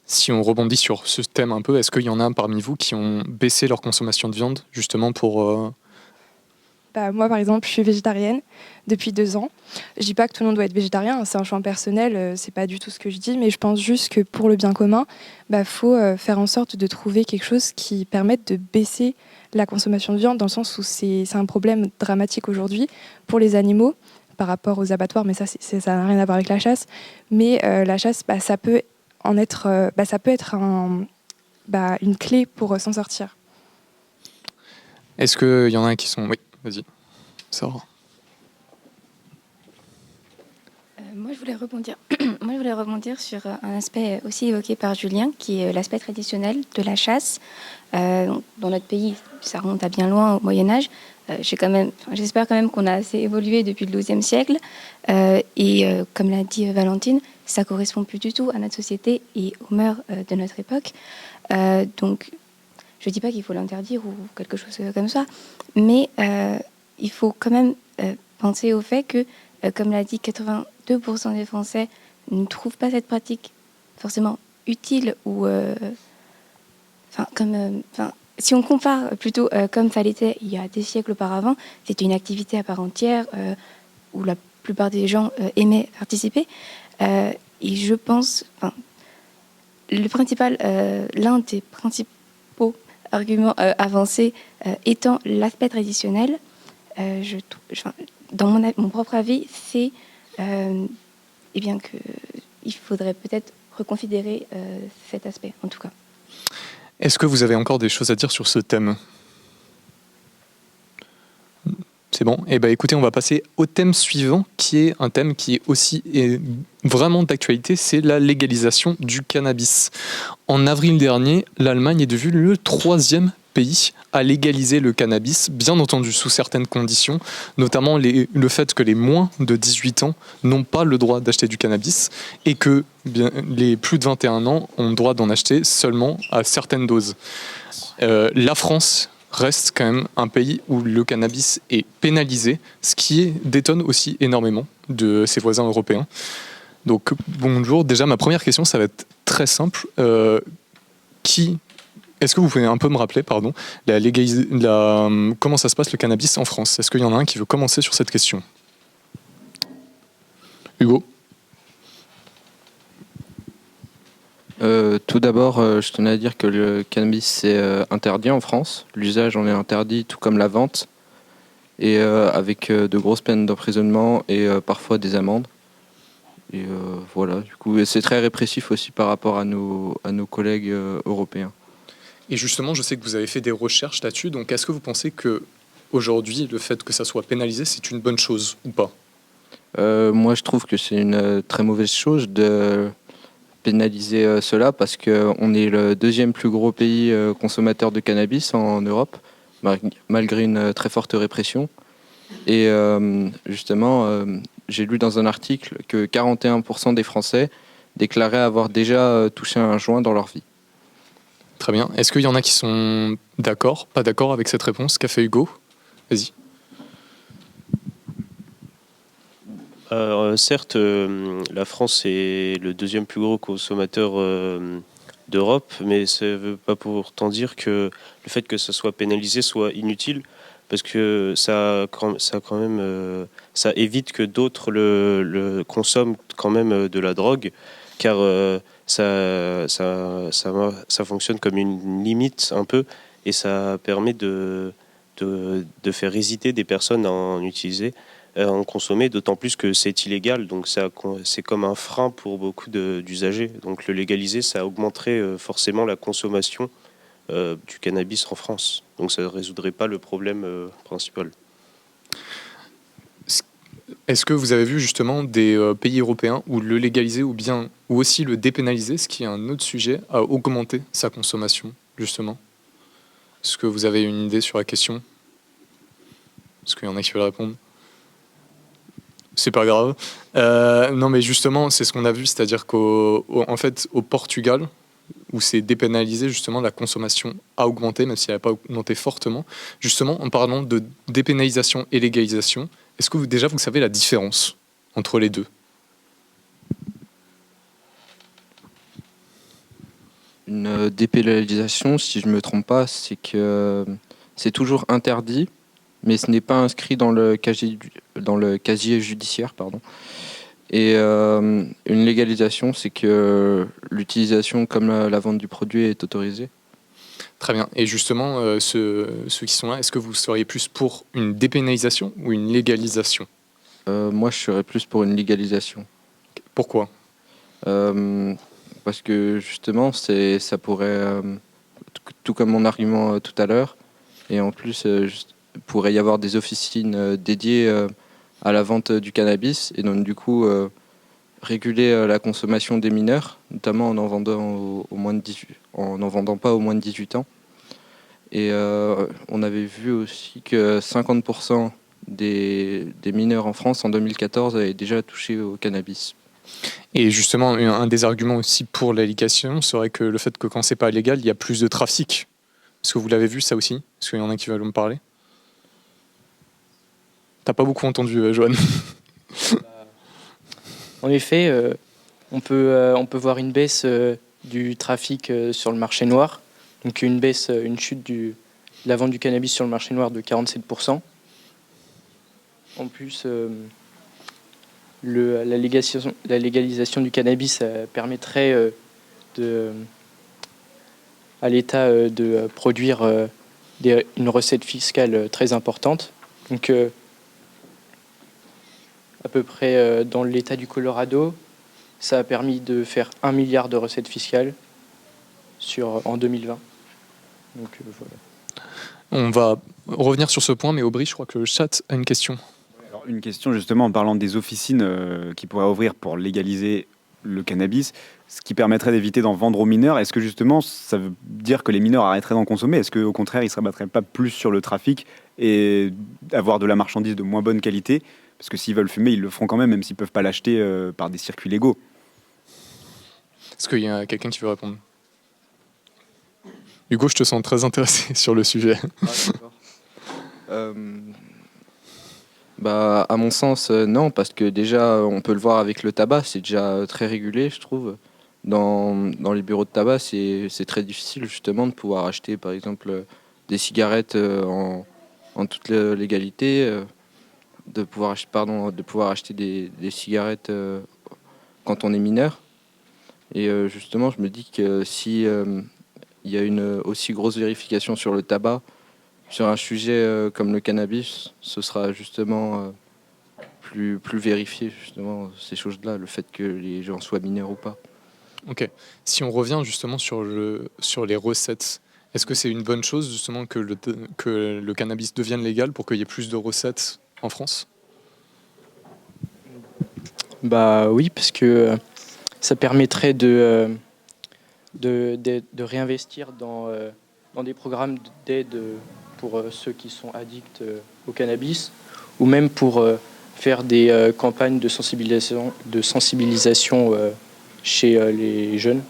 Si on rebondit sur ce thème un peu, est-ce qu'il y en a parmi vous qui ont baissé leur consommation de viande, justement pour... Moi, par exemple, je suis végétarienne depuis 2 ans. Je dis pas que tout le monde doit être végétarien, c'est un choix personnel, c'est pas du tout ce que je dis, mais je pense juste que pour le bien commun, faut faire en sorte de trouver quelque chose qui permette de baisser la consommation de viande, dans le sens où c'est un problème dramatique aujourd'hui pour les animaux par rapport aux abattoirs, mais ça n'a rien à voir avec la chasse. Mais la chasse, ça peut être une clé pour s'en sortir. Est-ce qu'il y en a qui sont... Oui, vas-y, Sarah. Moi, je voulais rebondir sur un aspect aussi évoqué par Julien, qui est l'aspect traditionnel de la chasse. Dans notre pays, ça remonte à bien loin au Moyen-Âge. J'espère quand même qu'on a assez évolué depuis le XIIe siècle. Comme l'a dit Valentine, ça ne correspond plus du tout à notre société et aux mœurs de notre époque. Donc, je ne dis pas qu'il faut l'interdire ou quelque chose comme ça, mais il faut quand même penser au fait que, comme l'a dit 82% des Français, ne trouvent pas cette pratique forcément utile ou... si on compare plutôt comme ça l'était il y a des siècles auparavant, c'était une activité à part entière où la plupart des gens aimaient participer. Et je pense... l'un des principaux arguments avancés étant l'aspect traditionnel, dans mon propre avis, c'est qu'il faudrait peut-être reconsidérer cet aspect, en tout cas. Est-ce que vous avez encore des choses à dire sur ce thème ? C'est bon. Écoutez, on va passer au thème suivant, qui est un thème qui est aussi vraiment d'actualité, c'est la légalisation du cannabis. En avril dernier, l'Allemagne est devenue le 3e pays à légaliser le cannabis, bien entendu sous certaines conditions, notamment le fait que les moins de 18 ans n'ont pas le droit d'acheter du cannabis et que les plus de 21 ans ont le droit d'en acheter seulement à certaines doses. La France reste quand même un pays où le cannabis est pénalisé, ce qui détonne aussi énormément de ses voisins européens. Donc bonjour, déjà ma première question, ça va être très simple. Est-ce que vous pouvez un peu me rappeler, comment ça se passe le cannabis en France ? Est-ce qu'il y en a un qui veut commencer sur cette question ? Hugo ? Tout d'abord, je tenais à dire que le cannabis est interdit en France. L'usage en est interdit, tout comme la vente, et avec de grosses peines d'emprisonnement et parfois des amendes. Et voilà, du coup, c'est très répressif aussi par rapport à nos collègues européens. Et justement, je sais que vous avez fait des recherches là-dessus, donc est-ce que vous pensez que aujourd'hui, le fait que ça soit pénalisé, c'est une bonne chose ou pas ? Moi, je trouve que c'est une très mauvaise chose de pénaliser cela, parce qu'on est le 2e plus gros pays consommateur de cannabis en Europe, malgré une très forte répression. Et justement, j'ai lu dans un article que 41% des Français déclaraient avoir déjà touché un joint dans leur vie. Très bien. Est-ce qu'il y en a qui sont d'accord, pas d'accord avec cette réponse qu'a fait Hugo ? Vas-y. Certes, la France est le 2e plus gros consommateur d'Europe, mais ça ne veut pas pourtant dire que le fait que ça soit pénalisé soit inutile, parce que ça évite que d'autres le consomment quand même de la drogue, car ça fonctionne comme une limite un peu, et ça permet de faire hésiter des personnes à en utiliser, à en consommer, d'autant plus que c'est illégal, donc c'est comme un frein pour beaucoup d'usagers. Donc le légaliser, ça augmenterait forcément la consommation du cannabis en France. Donc ça ne résoudrait pas le problème principal. Est-ce que vous avez vu justement des pays européens où le légaliser ou aussi le dépénaliser, ce qui est un autre sujet, a augmenté sa consommation, justement? Est-ce que vous avez une idée sur la question? Est-ce qu'il y en a qui veulent répondre? C'est pas grave. Non, mais justement, c'est ce qu'on a vu, c'est-à-dire qu'en fait, au Portugal, où c'est dépénalisé, justement, la consommation a augmenté, même si elle n'a pas augmenté fortement. Justement, en parlant de dépénalisation et légalisation, est-ce que vous savez la différence entre les deux? Une dépénalisation, si je ne me trompe pas, c'est que c'est toujours interdit, mais ce n'est pas inscrit dans le casier judiciaire. Pardon. Et une légalisation, c'est que l'utilisation comme la vente du produit est autorisée. Très bien. Et justement, ceux qui sont là, est-ce que vous seriez plus pour une dépénalisation ou une légalisation? Moi, je serais plus pour une légalisation. Pourquoi? Parce que justement, ça pourrait, tout comme mon argument tout à l'heure, et en plus, pourrait y avoir des officines dédiées à la vente du cannabis, et donc du coup réguler la consommation des mineurs, notamment en n'en vendant pas au moins de 18 ans. Et on avait vu aussi que 50% des mineurs en France en 2014 avaient déjà touché au cannabis. Et justement, un des arguments aussi pour la légalisation serait que le fait que quand c'est pas légal, il y a plus de trafic. Est-ce que vous l'avez vu ça aussi? Est-ce qu'il y en a qui veulent me parler? T'as pas beaucoup entendu, Joanne. En effet, on peut voir une baisse du trafic sur le marché noir. Donc une chute de la vente du cannabis sur le marché noir de 47%. En plus, la légalisation du cannabis permettrait à l'État de produire une recette fiscale très importante. Donc, à peu près dans l'État du Colorado, ça a permis de faire 1 milliard de recettes fiscales en 2020. Donc, voilà. On va revenir sur ce point, mais Aubry, je crois que le chat a une question. Alors, une question justement en parlant des officines qui pourraient ouvrir pour légaliser le cannabis, ce qui permettrait d'éviter d'en vendre aux mineurs. Est-ce que justement ça veut dire que les mineurs arrêteraient d'en consommer? Est-ce qu'au contraire ils ne se rabattraient pas plus sur le trafic et avoir de la marchandise de moins bonne qualité? Parce que s'ils veulent fumer, ils le feront quand même s'ils ne peuvent pas l'acheter par des circuits légaux. Est-ce qu'il y a quelqu'un qui veut répondre? Hugo, je te sens très intéressé sur le sujet. À mon sens, non, parce que déjà, on peut le voir avec le tabac, c'est déjà très régulé, je trouve. Dans les bureaux de tabac, c'est très difficile justement de pouvoir acheter, par exemple, des cigarettes en toute légalité, de pouvoir acheter des cigarettes quand on est mineur. Et justement, je me dis que si il y a une aussi grosse vérification sur le tabac, sur un sujet comme le cannabis, ce sera justement plus vérifié, justement, ces choses-là, le fait que les gens soient mineurs ou pas. Ok. Si on revient justement sur les recettes, est-ce que c'est une bonne chose justement que le cannabis devienne légal pour qu'il y ait plus de recettes en France? Oui, parce que ça permettrait de réinvestir dans des programmes d'aide pour ceux qui sont addicts au cannabis, ou même pour faire des campagnes de sensibilisation chez les jeunes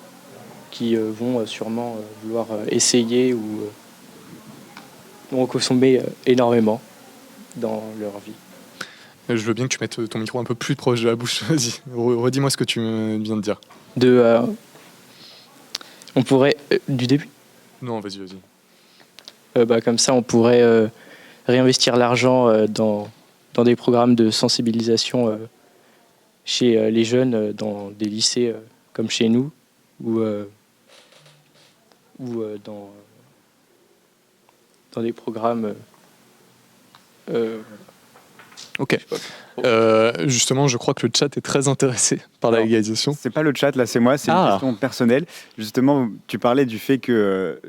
qui vont sûrement vouloir essayer ou vont consommer énormément dans leur vie. Je veux bien que tu mettes ton micro un peu plus proche de la bouche. Vas-y, redis-moi ce que tu viens de dire. On pourrait... du début? Non, vas-y. Comme ça, on pourrait réinvestir l'argent dans des programmes de sensibilisation chez les jeunes, dans des lycées comme chez nous, ou dans des programmes... Ok. Justement, je crois que le chat est très intéressé par la légalisation. C'est pas le chat, là, c'est moi, c'est une question personnelle. Justement, tu parlais du fait que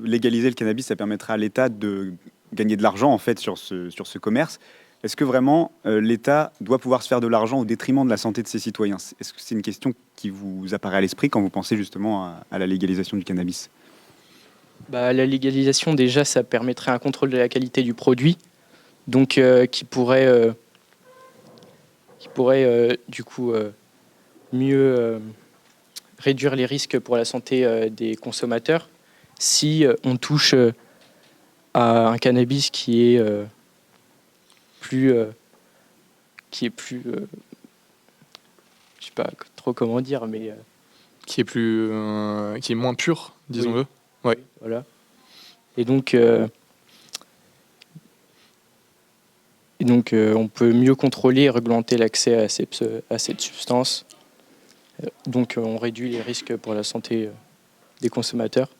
légaliser le cannabis, ça permettra à l'État de gagner de l'argent, en fait, sur ce commerce. Est-ce que vraiment l'État doit pouvoir se faire de l'argent au détriment de la santé de ses citoyens? Est-ce que c'est une question qui vous apparaît à l'esprit quand vous pensez justement à la légalisation du cannabis? La légalisation, déjà, ça permettrait un contrôle de la qualité du produit, donc qui pourrait du coup mieux réduire les risques pour la santé des consommateurs si on touche à un cannabis qui est plus je sais pas trop comment dire, mais qui est moins pur, disons-le. Oui. Ouais. Voilà. Et donc on peut mieux contrôler et réglementer l'accès à cette substance. Donc on réduit les risques pour la santé des consommateurs.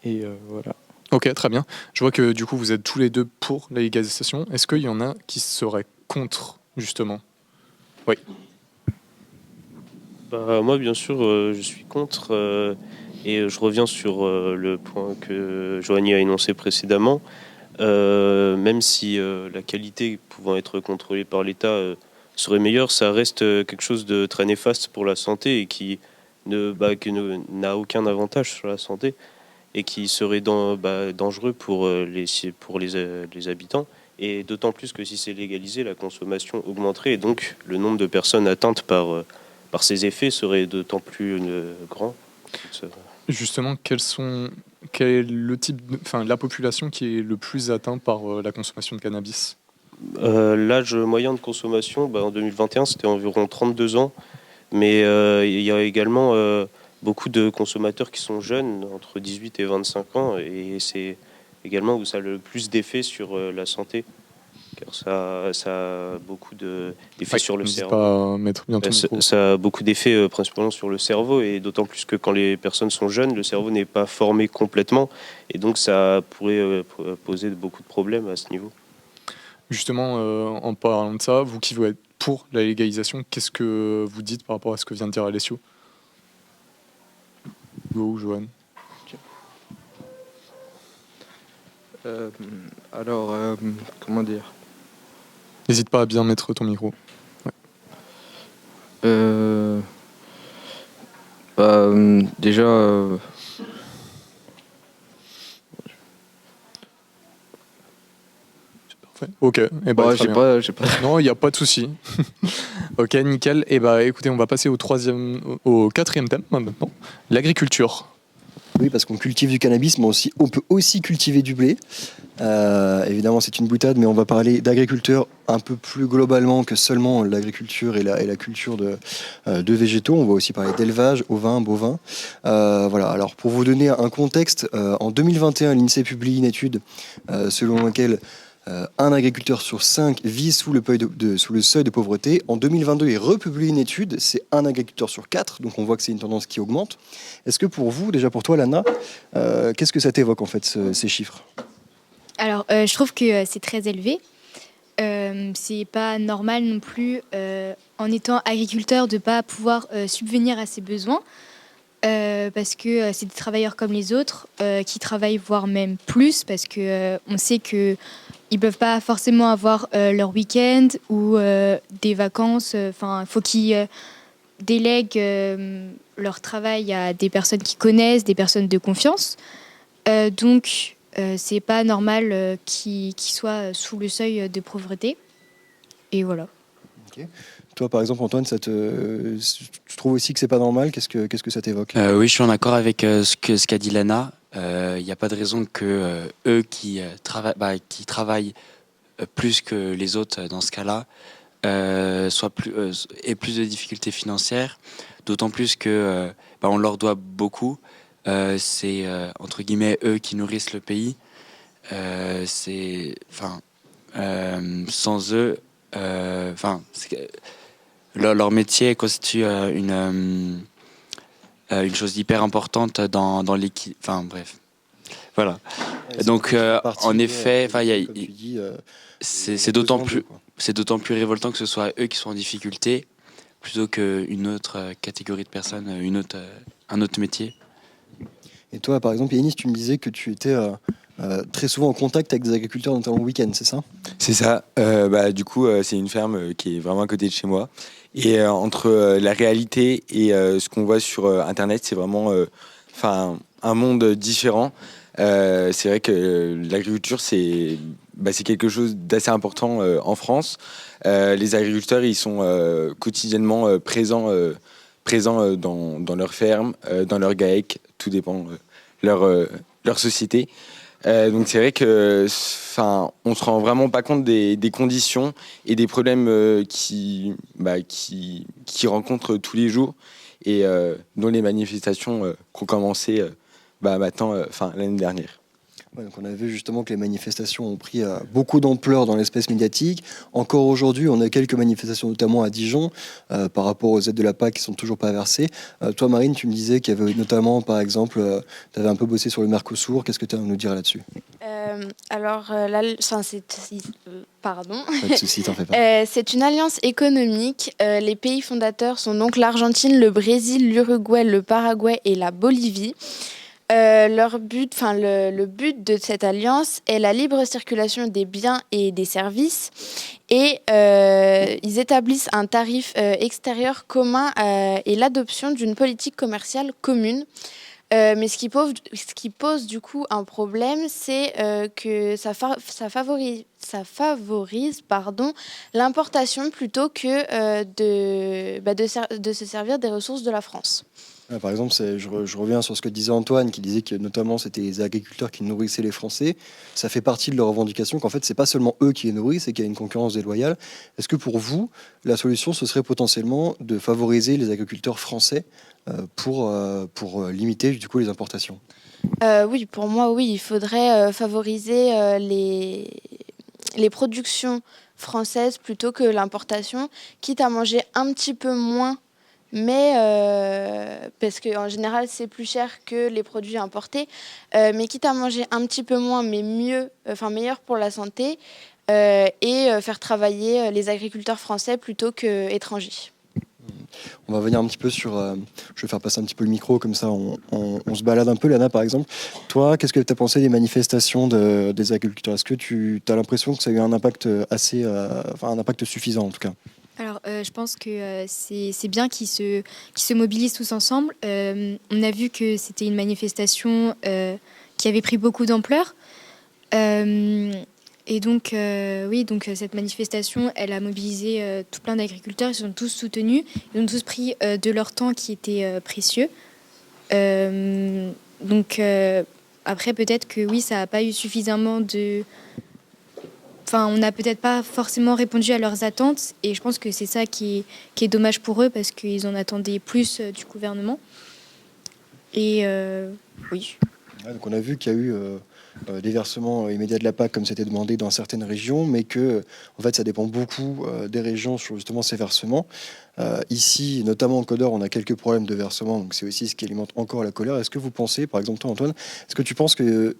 Et voilà. Ok, très bien. Je vois que du coup vous êtes tous les deux pour la légalisation. Est-ce qu'il y en a qui seraient contre, justement? Oui. Moi, bien sûr, je suis contre. Et je reviens sur le point que Joanie a énoncé précédemment. Même si la qualité pouvant être contrôlée par l'État serait meilleure, ça reste quelque chose de très néfaste pour la santé et qui n'a aucun avantage sur la santé et qui serait dangereux pour les habitants. Et d'autant plus que si c'est légalisé, la consommation augmenterait et donc le nombre de personnes atteintes par ces effets serait d'autant plus grand. Justement, quel est le type, la population qui est le plus atteinte par la consommation de cannabis? L'âge moyen de consommation, en 2021, c'était environ 32 ans. Mais il y a également beaucoup de consommateurs qui sont jeunes, entre 18 et 25 ans. Et c'est également où ça a le plus d'effets sur la santé. Car ça a beaucoup d'effets sur le cerveau. Ça a beaucoup d'effets principalement sur le cerveau, et d'autant plus que quand les personnes sont jeunes, le cerveau n'est pas formé complètement, et donc ça pourrait poser beaucoup de problèmes à ce niveau. Justement, en parlant de ça, vous qui vous êtes pour la légalisation, qu'est-ce que vous dites par rapport à ce que vient de dire Alessio? Hugo ou Joanne? Comment dire? N'hésite pas à bien mettre ton micro. Déjà... Ok. Très bien. Non, il n'y a pas de souci. Ok, nickel. Écoutez, on va passer au quatrième thème maintenant, l'agriculture. Oui, parce qu'on cultive du cannabis, mais on peut aussi cultiver du blé. Évidemment, c'est une boutade, mais on va parler d'agriculture un peu plus globalement que seulement l'agriculture et la culture de végétaux. On va aussi parler d'élevage, ovin, bovin. Voilà. Alors, pour vous donner un contexte, en 2021, l'INSEE publie une étude selon laquelle un agriculteur sur 5 vit sous le seuil de pauvreté. En 2022, il republie une étude, c'est un agriculteur sur 4, donc on voit que c'est une tendance qui augmente. Est-ce que pour vous, déjà pour toi, Lana, qu'est-ce que ça t'évoque en fait, ces chiffres? Alors, je trouve que c'est très élevé. C'est pas normal non plus, en étant agriculteur, de ne pas pouvoir subvenir à ses besoins. Parce que c'est des travailleurs comme les autres qui travaillent, voire même plus, parce qu'on sait qu'ils ne peuvent pas forcément avoir leur week-end ou des vacances. Il faut qu'ils délèguent leur travail à des personnes qui connaissent, des personnes de confiance. Donc, c'est pas normal qu'ils soient sous le seuil de pauvreté. Et voilà. Okay. Toi, par exemple, Antoine, tu trouves aussi que c'est pas normal? Qu'est-ce que ça t'évoque? Oui, je suis en accord avec ce qu'a dit Lana. Il n'y a pas de raison que eux qui travaillent plus que les autres dans ce cas-là aient plus de difficultés financières. D'autant plus que on leur doit beaucoup. C'est entre guillemets eux qui nourrissent le pays. Sans eux, leur métier constitue une chose hyper importante dans l'équipe. Enfin bref, voilà. Donc en effet, c'est d'autant plus révoltant que ce soit eux qui sont en difficulté plutôt qu'une autre catégorie de personnes, un autre métier. Et toi, par exemple, Yanis, tu me disais que tu étais très souvent en contact avec des agriculteurs, notamment le week-end, c'est ça? C'est ça. Du coup, c'est une ferme qui est vraiment à côté de chez moi. Et entre la réalité et ce qu'on voit sur Internet, c'est vraiment un monde différent. C'est vrai que l'agriculture, c'est quelque chose d'assez important en France. Les agriculteurs, ils sont quotidiennement présents dans leur ferme, dans leur GAEC, tout dépend leur société. Donc c'est vrai que on se rend vraiment pas compte des conditions et des problèmes qui rencontrent tous les jours et dont les manifestations qui ont commencé maintenant l'année dernière. Ouais, donc on a vu justement que les manifestations ont pris beaucoup d'ampleur dans l'espace médiatique. Encore aujourd'hui, on a quelques manifestations, notamment à Dijon, par rapport aux aides de la PAC qui sont toujours pas versées. Toi, Marine, tu me disais qu'il y avait notamment, par exemple, tu avais un peu bossé sur le Mercosur. Qu'est-ce que tu as à nous dire là-dessus? Pardon. Pas de souci, t'en fais pas. C'est une alliance économique. Les pays fondateurs sont donc l'Argentine, le Brésil, l'Uruguay, le Paraguay et la Bolivie. Le but de cette alliance est la libre circulation des biens et des services et ils établissent un tarif extérieur commun et l'adoption d'une politique commerciale commune. Mais ce qui pose du coup un problème, c'est que ça favorise l'importation plutôt que de se servir des ressources de la France. Par exemple, je reviens sur ce que disait Antoine, qui disait que notamment c'était les agriculteurs qui nourrissaient les Français. Ça fait partie de leur revendication qu'en fait, c'est pas seulement eux qui les nourrissent, c'est qu'il y a une concurrence déloyale. Est-ce que pour vous, la solution, ce serait potentiellement de favoriser les agriculteurs français pour limiter du coup les importations? Oui, pour moi, oui, il faudrait favoriser les productions françaises plutôt que l'importation, quitte à manger un petit peu moins. Mais parce qu'en général, c'est plus cher que les produits importés. Mais quitte à manger un petit peu moins, mais meilleur pour la santé, et faire travailler les agriculteurs français plutôt qu'étrangers. On va venir un petit peu sur... je vais faire passer un petit peu le micro, comme ça on se balade un peu. Lana, par exemple, toi, qu'est-ce que tu as pensé des manifestations des agriculteurs? Est-ce que tu as l'impression que ça a eu un impact un impact suffisant en tout cas? Alors, je pense que c'est bien qu'ils se mobilisent tous ensemble. On a vu que c'était une manifestation qui avait pris beaucoup d'ampleur. Et donc, cette manifestation, elle a mobilisé tout plein d'agriculteurs. Ils sont tous soutenus. Ils ont tous pris de leur temps qui était précieux. Après, peut-être que oui, ça n'a pas eu suffisamment de... on n'a peut-être pas forcément répondu à leurs attentes et je pense que c'est ça qui est dommage pour eux parce qu'ils en attendaient plus du gouvernement. Et oui. Ouais, donc on a vu qu'il y a eu des versements immédiats de la PAC comme c'était demandé dans certaines régions, mais que en fait ça dépend beaucoup des régions sur justement ces versements. Ici, notamment en Côte d'Or, on a quelques problèmes de versement, donc c'est aussi ce qui alimente encore la colère. Est-ce que vous pensez, par exemple toi Antoine, est-ce que tu penses que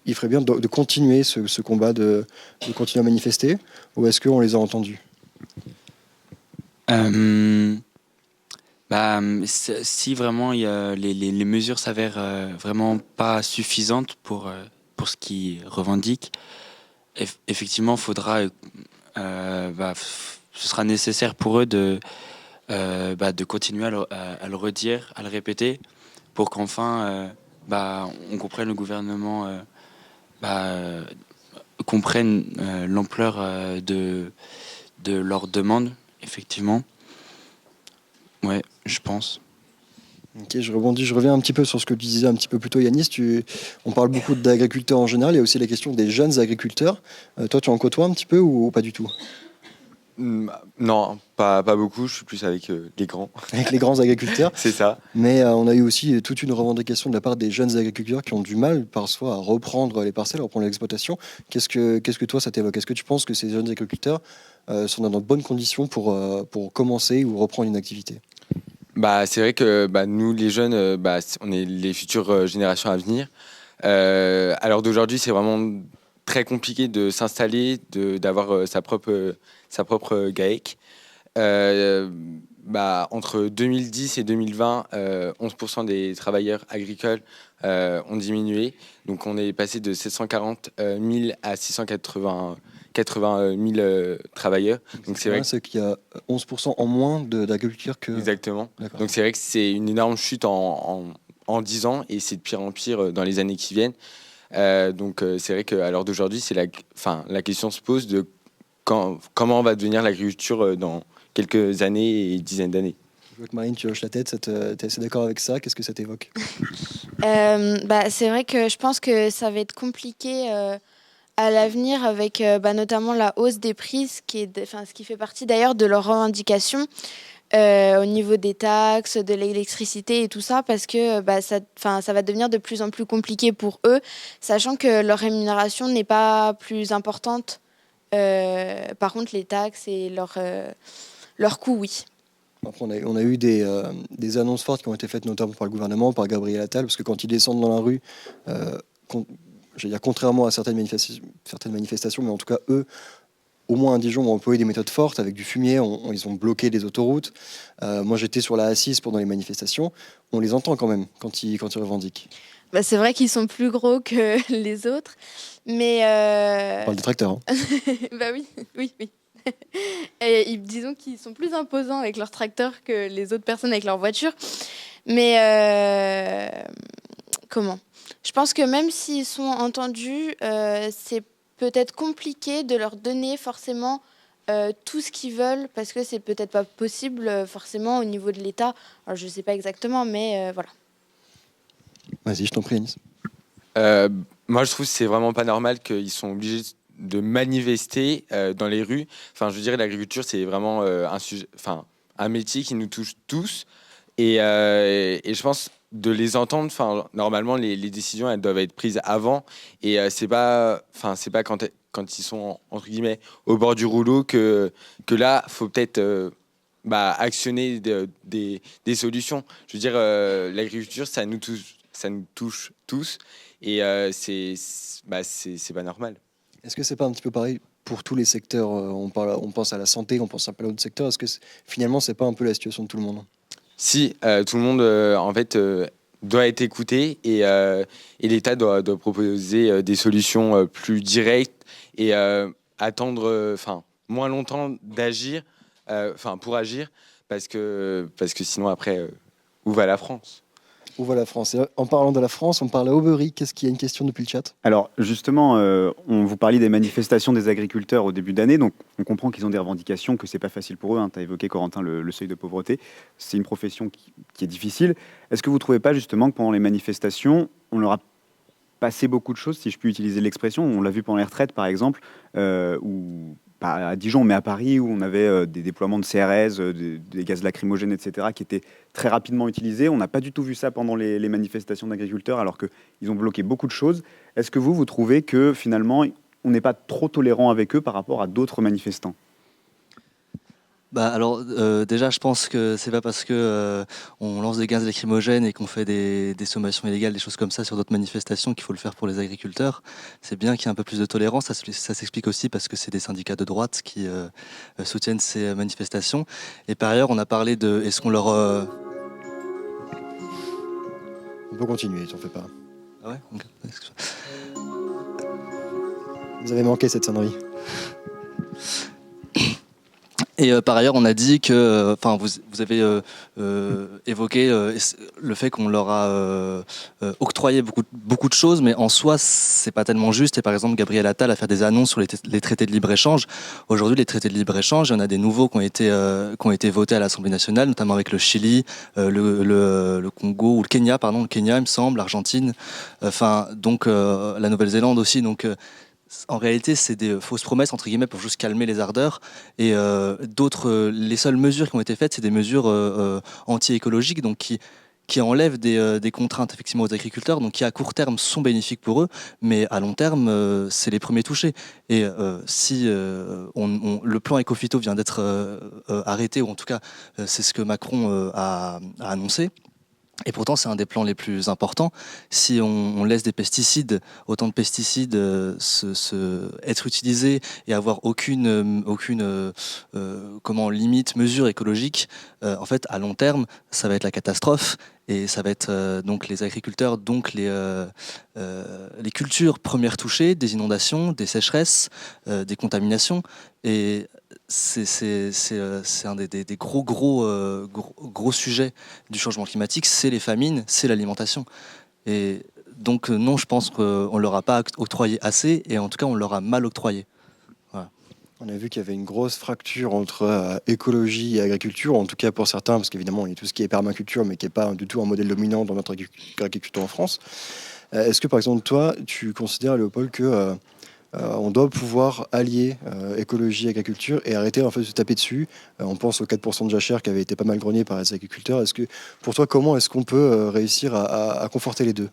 il ferait bien de continuer ce combat, de continuer à manifester, ou est-ce qu'on les a entendus? Si vraiment les mesures s'avèrent vraiment pas suffisantes pour ce qu'ils revendiquent, effectivement, faudra, ce sera nécessaire pour eux de continuer à le redire, à le répéter, pour qu'enfin on comprenne, le gouvernement comprenne l'ampleur de leurs demandes, effectivement. Ouais, je pense. Ok, je reviens un petit peu sur ce que tu disais un petit peu plus tôt, Yanis. On parle beaucoup d'agriculteurs en général, il y a aussi la question des jeunes agriculteurs. Toi, tu en côtoies un petit peu ou pas du tout? Non, pas beaucoup, je suis plus avec les grands. Avec les grands agriculteurs. C'est ça. Mais on a eu aussi toute une revendication de la part des jeunes agriculteurs qui ont du mal parfois à reprendre les parcelles, à reprendre l'exploitation. Qu'est-ce que toi ça t'évoque? Est-ce que tu penses que ces jeunes agriculteurs sont dans de bonnes conditions pour commencer ou reprendre une activité? C'est vrai que nous, les jeunes, on est les futures générations à venir. À l'heure d'aujourd'hui, c'est vraiment très compliqué de s'installer, d'avoir sa propre GAEC. Entre 2010 et 2020, 11% des travailleurs agricoles ont diminué. Donc on est passé de 740 000 à 680 000 travailleurs. Donc c'est vrai c'est qu'il y a 11% en moins d'agriculteurs que... Exactement. D'accord. Donc c'est vrai que c'est une énorme chute en 10 ans et c'est de pire en pire dans les années qui viennent. C'est vrai qu'à l'heure d'aujourd'hui, la question se pose de comment va devenir l'agriculture dans quelques années et dizaines d'années. Je vois que Marine, tu hoches la tête, t'es assez d'accord avec ça? Qu'est-ce que ça t'évoque? C'est vrai que je pense que ça va être compliqué à l'avenir avec notamment la hausse des prix, ce qui fait partie d'ailleurs de leurs revendications au niveau des taxes, de l'électricité et tout ça, parce que ça va devenir de plus en plus compliqué pour eux, sachant que leur rémunération n'est pas plus importante. Par contre, les taxes et leur coût, oui. Après, on a eu des annonces fortes qui ont été faites notamment par le gouvernement, par Gabriel Attal, parce que quand ils descendent dans la rue, contrairement à certaines manifestations, mais en tout cas, eux, au moins à Dijon, ont employé des méthodes fortes avec du fumier, ils ont bloqué des autoroutes. Moi, j'étais sur la A6 pendant les manifestations. On les entend quand même quand ils revendiquent. C'est vrai qu'ils sont plus gros que les autres, mais... On parle des tracteurs. Hein. Oui. Et disons qu'ils sont plus imposants avec leurs tracteurs que les autres personnes avec leurs voitures. Mais je pense que même s'ils sont entendus, c'est peut-être compliqué de leur donner forcément tout ce qu'ils veulent, parce que c'est peut-être pas possible forcément au niveau de l'État. Alors je sais pas exactement, mais voilà. Vas-y, je t'en prie, Anis. Moi, je trouve que c'est vraiment pas normal qu'ils sont obligés de manifester dans les rues. Enfin, je dirais l'agriculture, c'est vraiment un métier qui nous touche tous. Et je pense de les entendre. Normalement, les décisions, elles doivent être prises avant. Et c'est pas quand ils sont entre guillemets au bord du rouleau que là, faut peut-être actionner des solutions. Je veux dire, l'agriculture, ça nous touche tous. Et c'est pas normal. Est-ce que c'est pas un petit peu pareil pour tous les secteurs? On pense à la santé, on pense à plein d'autres secteurs. Est-ce que finalement, c'est pas un peu la situation de tout le monde? Si, tout le monde doit être écouté et l'État doit proposer des solutions plus directes et attendre moins longtemps d'agir, pour agir, parce que sinon après, où va la France? Où va la France? Et en parlant de la France, on parle à Aubery. Qu'est-ce qu'il y a une question depuis le chat? Alors justement, on vous parlait des manifestations des agriculteurs au début d'année, donc on comprend qu'ils ont des revendications, que c'est pas facile pour eux. Tu as évoqué, Corentin, le seuil de pauvreté. C'est une profession qui est difficile. Est-ce que vous ne trouvez pas justement que pendant les manifestations, on leur a passé beaucoup de choses, si je puis utiliser l'expression? On l'a vu pendant les retraites, par exemple, où pas à Dijon, mais à Paris, où on avait des déploiements de CRS, des gaz lacrymogènes, etc., qui étaient très rapidement utilisés. On n'a pas du tout vu ça pendant les manifestations d'agriculteurs, alors qu'ils ont bloqué beaucoup de choses. Est-ce que vous trouvez que finalement, on n'est pas trop tolérant avec eux par rapport à d'autres manifestants? Alors déjà, je pense que c'est pas parce que on lance des gaz lacrymogènes et qu'on fait des sommations illégales, des choses comme ça sur d'autres manifestations qu'il faut le faire pour les agriculteurs. C'est bien qu'il y ait un peu plus de tolérance. Ça s'explique aussi parce que c'est des syndicats de droite qui soutiennent ces manifestations. Et par ailleurs, on a parlé de est-ce qu'on leur On peut continuer, t'en fais pas. Ah ouais. Okay. Vous avez manqué cette sonnerie. Et par ailleurs, on a dit que, vous avez évoqué le fait qu'on leur a octroyé beaucoup de choses, mais en soi, c'est pas tellement juste. Et par exemple, Gabriel Attal a fait des annonces sur les traités de libre-échange. Aujourd'hui, les traités de libre-échange, il y en a des nouveaux qui ont été votés à l'Assemblée nationale, notamment avec le Chili, le Congo, ou le Kenya, il me semble, l'Argentine, donc la Nouvelle-Zélande aussi. Donc, en réalité, c'est des fausses promesses, entre guillemets, pour juste calmer les ardeurs. Et les seules mesures qui ont été faites, c'est des mesures anti-écologiques, donc qui enlèvent des contraintes effectivement aux agriculteurs, donc qui à court terme sont bénéfiques pour eux, mais à long terme, c'est les premiers touchés. Et si le plan Ecophyto vient d'être arrêté, ou en tout cas c'est ce que Macron a annoncé, et pourtant, c'est un des plans les plus importants. Si on laisse autant de pesticides être utilisés et avoir aucune limite, mesure écologique, en fait, à long terme, ça va être la catastrophe. Et ça va être donc les agriculteurs, donc les cultures premières touchées, des inondations, des sécheresses, des contaminations. Et c'est un des gros sujets du changement climatique, c'est les famines, c'est l'alimentation. Et donc non, je pense qu'on ne leur a pas octroyé assez, et en tout cas on leur a mal octroyé. Voilà. On a vu qu'il y avait une grosse fracture entre écologie et agriculture, en tout cas pour certains, parce qu'évidemment il y a tout ce qui est permaculture, mais qui n'est pas du tout un modèle dominant dans notre agriculture en France. Est-ce que par exemple toi, tu considères, Léopold, que on doit pouvoir allier écologie et agriculture et arrêter en fait de se taper dessus? On pense aux 4% de jachère qui avait été pas mal grogné par les agriculteurs. Est-ce que, pour toi, comment est-ce qu'on peut réussir à conforter les deux?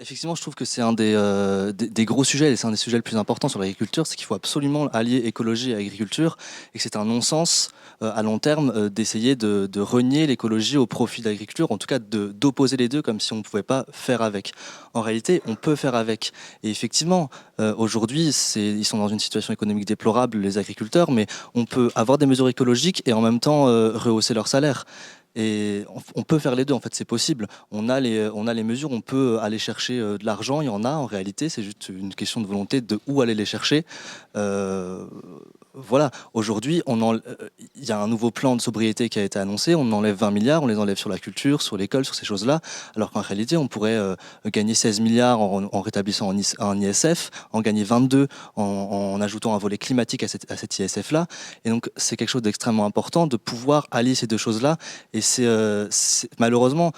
Effectivement, je trouve que c'est un des gros sujets, et c'est un des sujets les plus importants sur l'agriculture, c'est qu'il faut absolument allier écologie et agriculture, et que c'est un non-sens à long terme d'essayer de renier l'écologie au profit de l'agriculture, en tout cas d'opposer les deux comme si on ne pouvait pas faire avec. En réalité, on peut faire avec. Et effectivement, aujourd'hui, ils sont dans une situation économique déplorable, les agriculteurs, mais on peut avoir des mesures écologiques et en même temps rehausser leur salaire. Et on peut faire les deux, en fait, c'est possible. On a les mesures, on peut aller chercher de l'argent, il y en a en réalité, c'est juste une question de volonté de où aller les chercher. Voilà, aujourd'hui, il y a un nouveau plan de sobriété qui a été annoncé, on enlève 20 milliards, on les enlève sur la culture, sur l'école, sur ces choses-là, alors qu'en réalité, on pourrait gagner 16 milliards en rétablissant un ISF, en gagner 22 en ajoutant un volet climatique à cet ISF-là. Et donc, c'est quelque chose d'extrêmement important de pouvoir allier ces deux choses-là. Et malheureusement,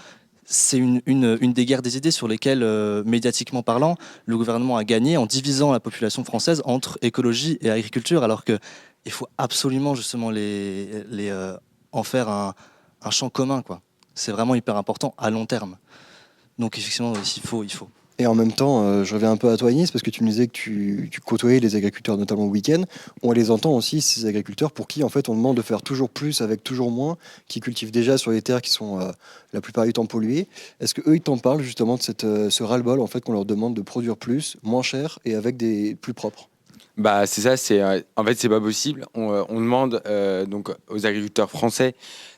c'est une des guerres des idées sur lesquelles, médiatiquement parlant, le gouvernement a gagné en divisant la population française entre écologie et agriculture, alors qu'il faut absolument justement en faire un champ commun, quoi. C'est vraiment hyper important à long terme. Donc effectivement, il faut. Et en même temps, je reviens un peu à toi, Agnès, parce que tu me disais que tu côtoyais les agriculteurs, notamment le week-end. On les entend aussi, ces agriculteurs, pour qui en fait on demande de faire toujours plus avec toujours moins, qui cultivent déjà sur des terres qui sont la plupart du temps polluées. Est-ce qu'eux, ils t'en parlent justement de ce ras-le-bol en fait, qu'on leur demande de produire plus, moins cher et avec des plus propres? Bah, c'est ça, en fait, c'est pas possible. On demande donc aux agriculteurs français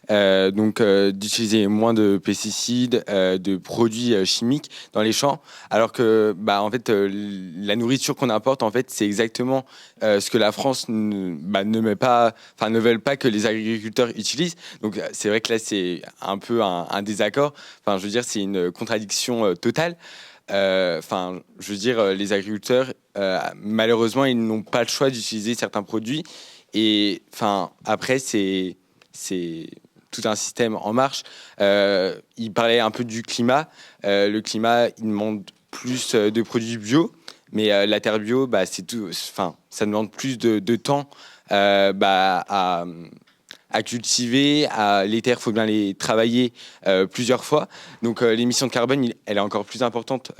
d'utiliser moins de pesticides, de produits chimiques dans les champs, alors que en fait, la nourriture qu'on importe, en fait, c'est exactement ce que la France ne veut pas que les agriculteurs utilisent. Donc, c'est vrai que là, c'est un peu un désaccord. Enfin, je veux dire, c'est une contradiction totale. Je veux dire, les agriculteurs, malheureusement, ils n'ont pas le choix d'utiliser certains produits. Et après, c'est tout un système en marche. Il parlait un peu du climat. Le climat, il demande plus de produits bio. Mais la terre bio, c'est tout. Ça demande plus de temps à cultiver. Les terres, il faut bien les travailler plusieurs fois. Donc l'émission de carbone, elle est encore plus importante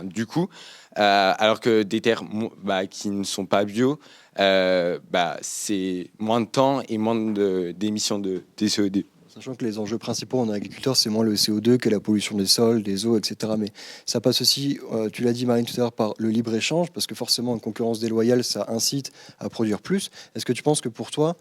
du coup. Alors que des terres qui ne sont pas bio, c'est moins de temps et moins d'émissions de CO2. Sachant que les enjeux principaux en agriculture, c'est moins le CO2 que la pollution des sols, des eaux, etc. Mais ça passe aussi, tu l'as dit Marine tout à l'heure, par le libre-échange, parce que forcément, une concurrence déloyale, ça incite à produire plus. Est-ce que tu penses que pour toi,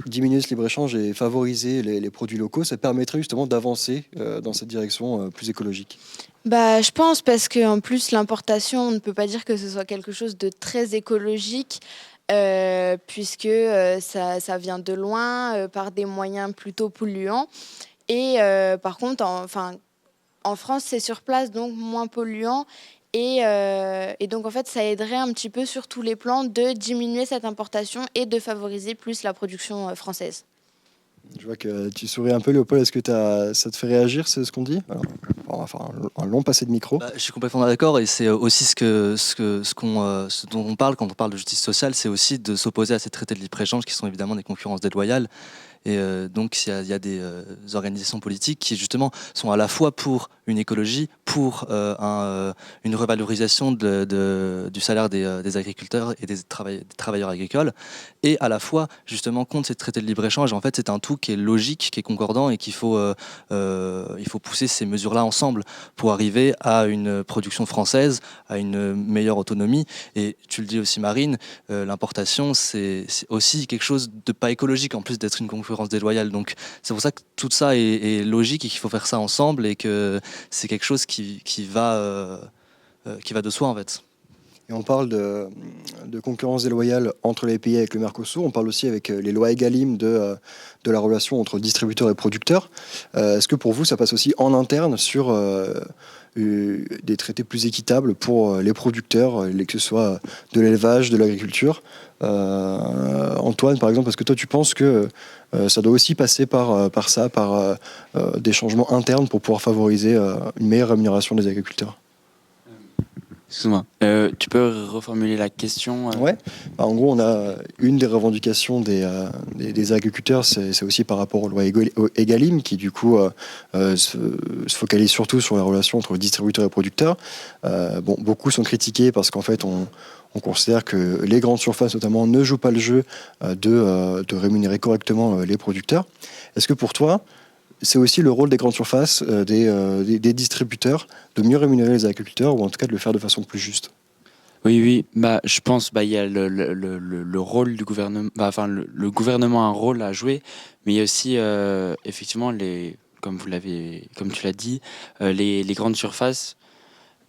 diminuer ce libre-échange et favoriser les produits locaux, ça permettrait justement d'avancer dans cette direction plus écologique? Je pense, parce qu'en plus, l'importation, on ne peut pas dire que ce soit quelque chose de très écologique, puisque ça vient de loin, par des moyens plutôt polluants. Et par contre, en France, c'est sur place, donc moins polluant. Et donc, en fait, ça aiderait un petit peu sur tous les plans de diminuer cette importation et de favoriser plus la production française. Je vois que tu souris un peu, Léopold. Est-ce que ça te fait réagir, c'est ce qu'on dit? Alors, on va faire un long passé de micro. Je suis complètement d'accord, et c'est aussi ce dont on parle quand on parle de justice sociale, c'est aussi de s'opposer à ces traités de libre-échange qui sont évidemment des concurrences déloyales. Et donc il y a des organisations politiques qui justement sont à la fois pour une écologie, pour une revalorisation du salaire des agriculteurs et des travailleurs agricoles, et à la fois justement contre ces traités de libre-échange. En fait, c'est un tout qui est logique, qui est concordant, et il faut pousser ces mesures-là ensemble pour arriver à une production française, à une meilleure autonomie. Et tu le dis aussi, Marine, l'importation, c'est aussi quelque chose de pas écologique, en plus d'être une concurrence déloyale. Donc c'est pour ça que tout ça est logique et qu'il faut faire ça ensemble, et que c'est quelque chose qui va de soi, en fait. Et on parle de concurrence déloyale entre les pays avec le Mercosur. On parle aussi avec les lois Egalim de la relation entre distributeurs et producteurs. Est-ce que pour vous, ça passe aussi en interne sur des traités plus équitables pour les producteurs, que ce soit de l'élevage, de l'agriculture? Antoine, par exemple, est-ce que toi, tu penses que ça doit aussi passer par des changements internes pour pouvoir favoriser une meilleure rémunération des agriculteurs? Excuse-moi, tu peux reformuler la question? Ouais. En gros, on a une des revendications des agriculteurs, c'est aussi par rapport aux lois Egalim, qui du coup se focalise surtout sur la relation entre distributeurs et producteurs. Beaucoup sont critiqués parce qu'en fait, on considère que les grandes surfaces, notamment, ne jouent pas le jeu de rémunérer correctement les producteurs. Est-ce que pour toi, c'est aussi le rôle des grandes surfaces, des distributeurs, de mieux rémunérer les agriculteurs, ou en tout cas de le faire de façon plus juste? Oui. Je pense il y a le rôle du gouvernement. Le gouvernement a un rôle à jouer, mais il y a aussi effectivement comme tu l'as dit, les grandes surfaces.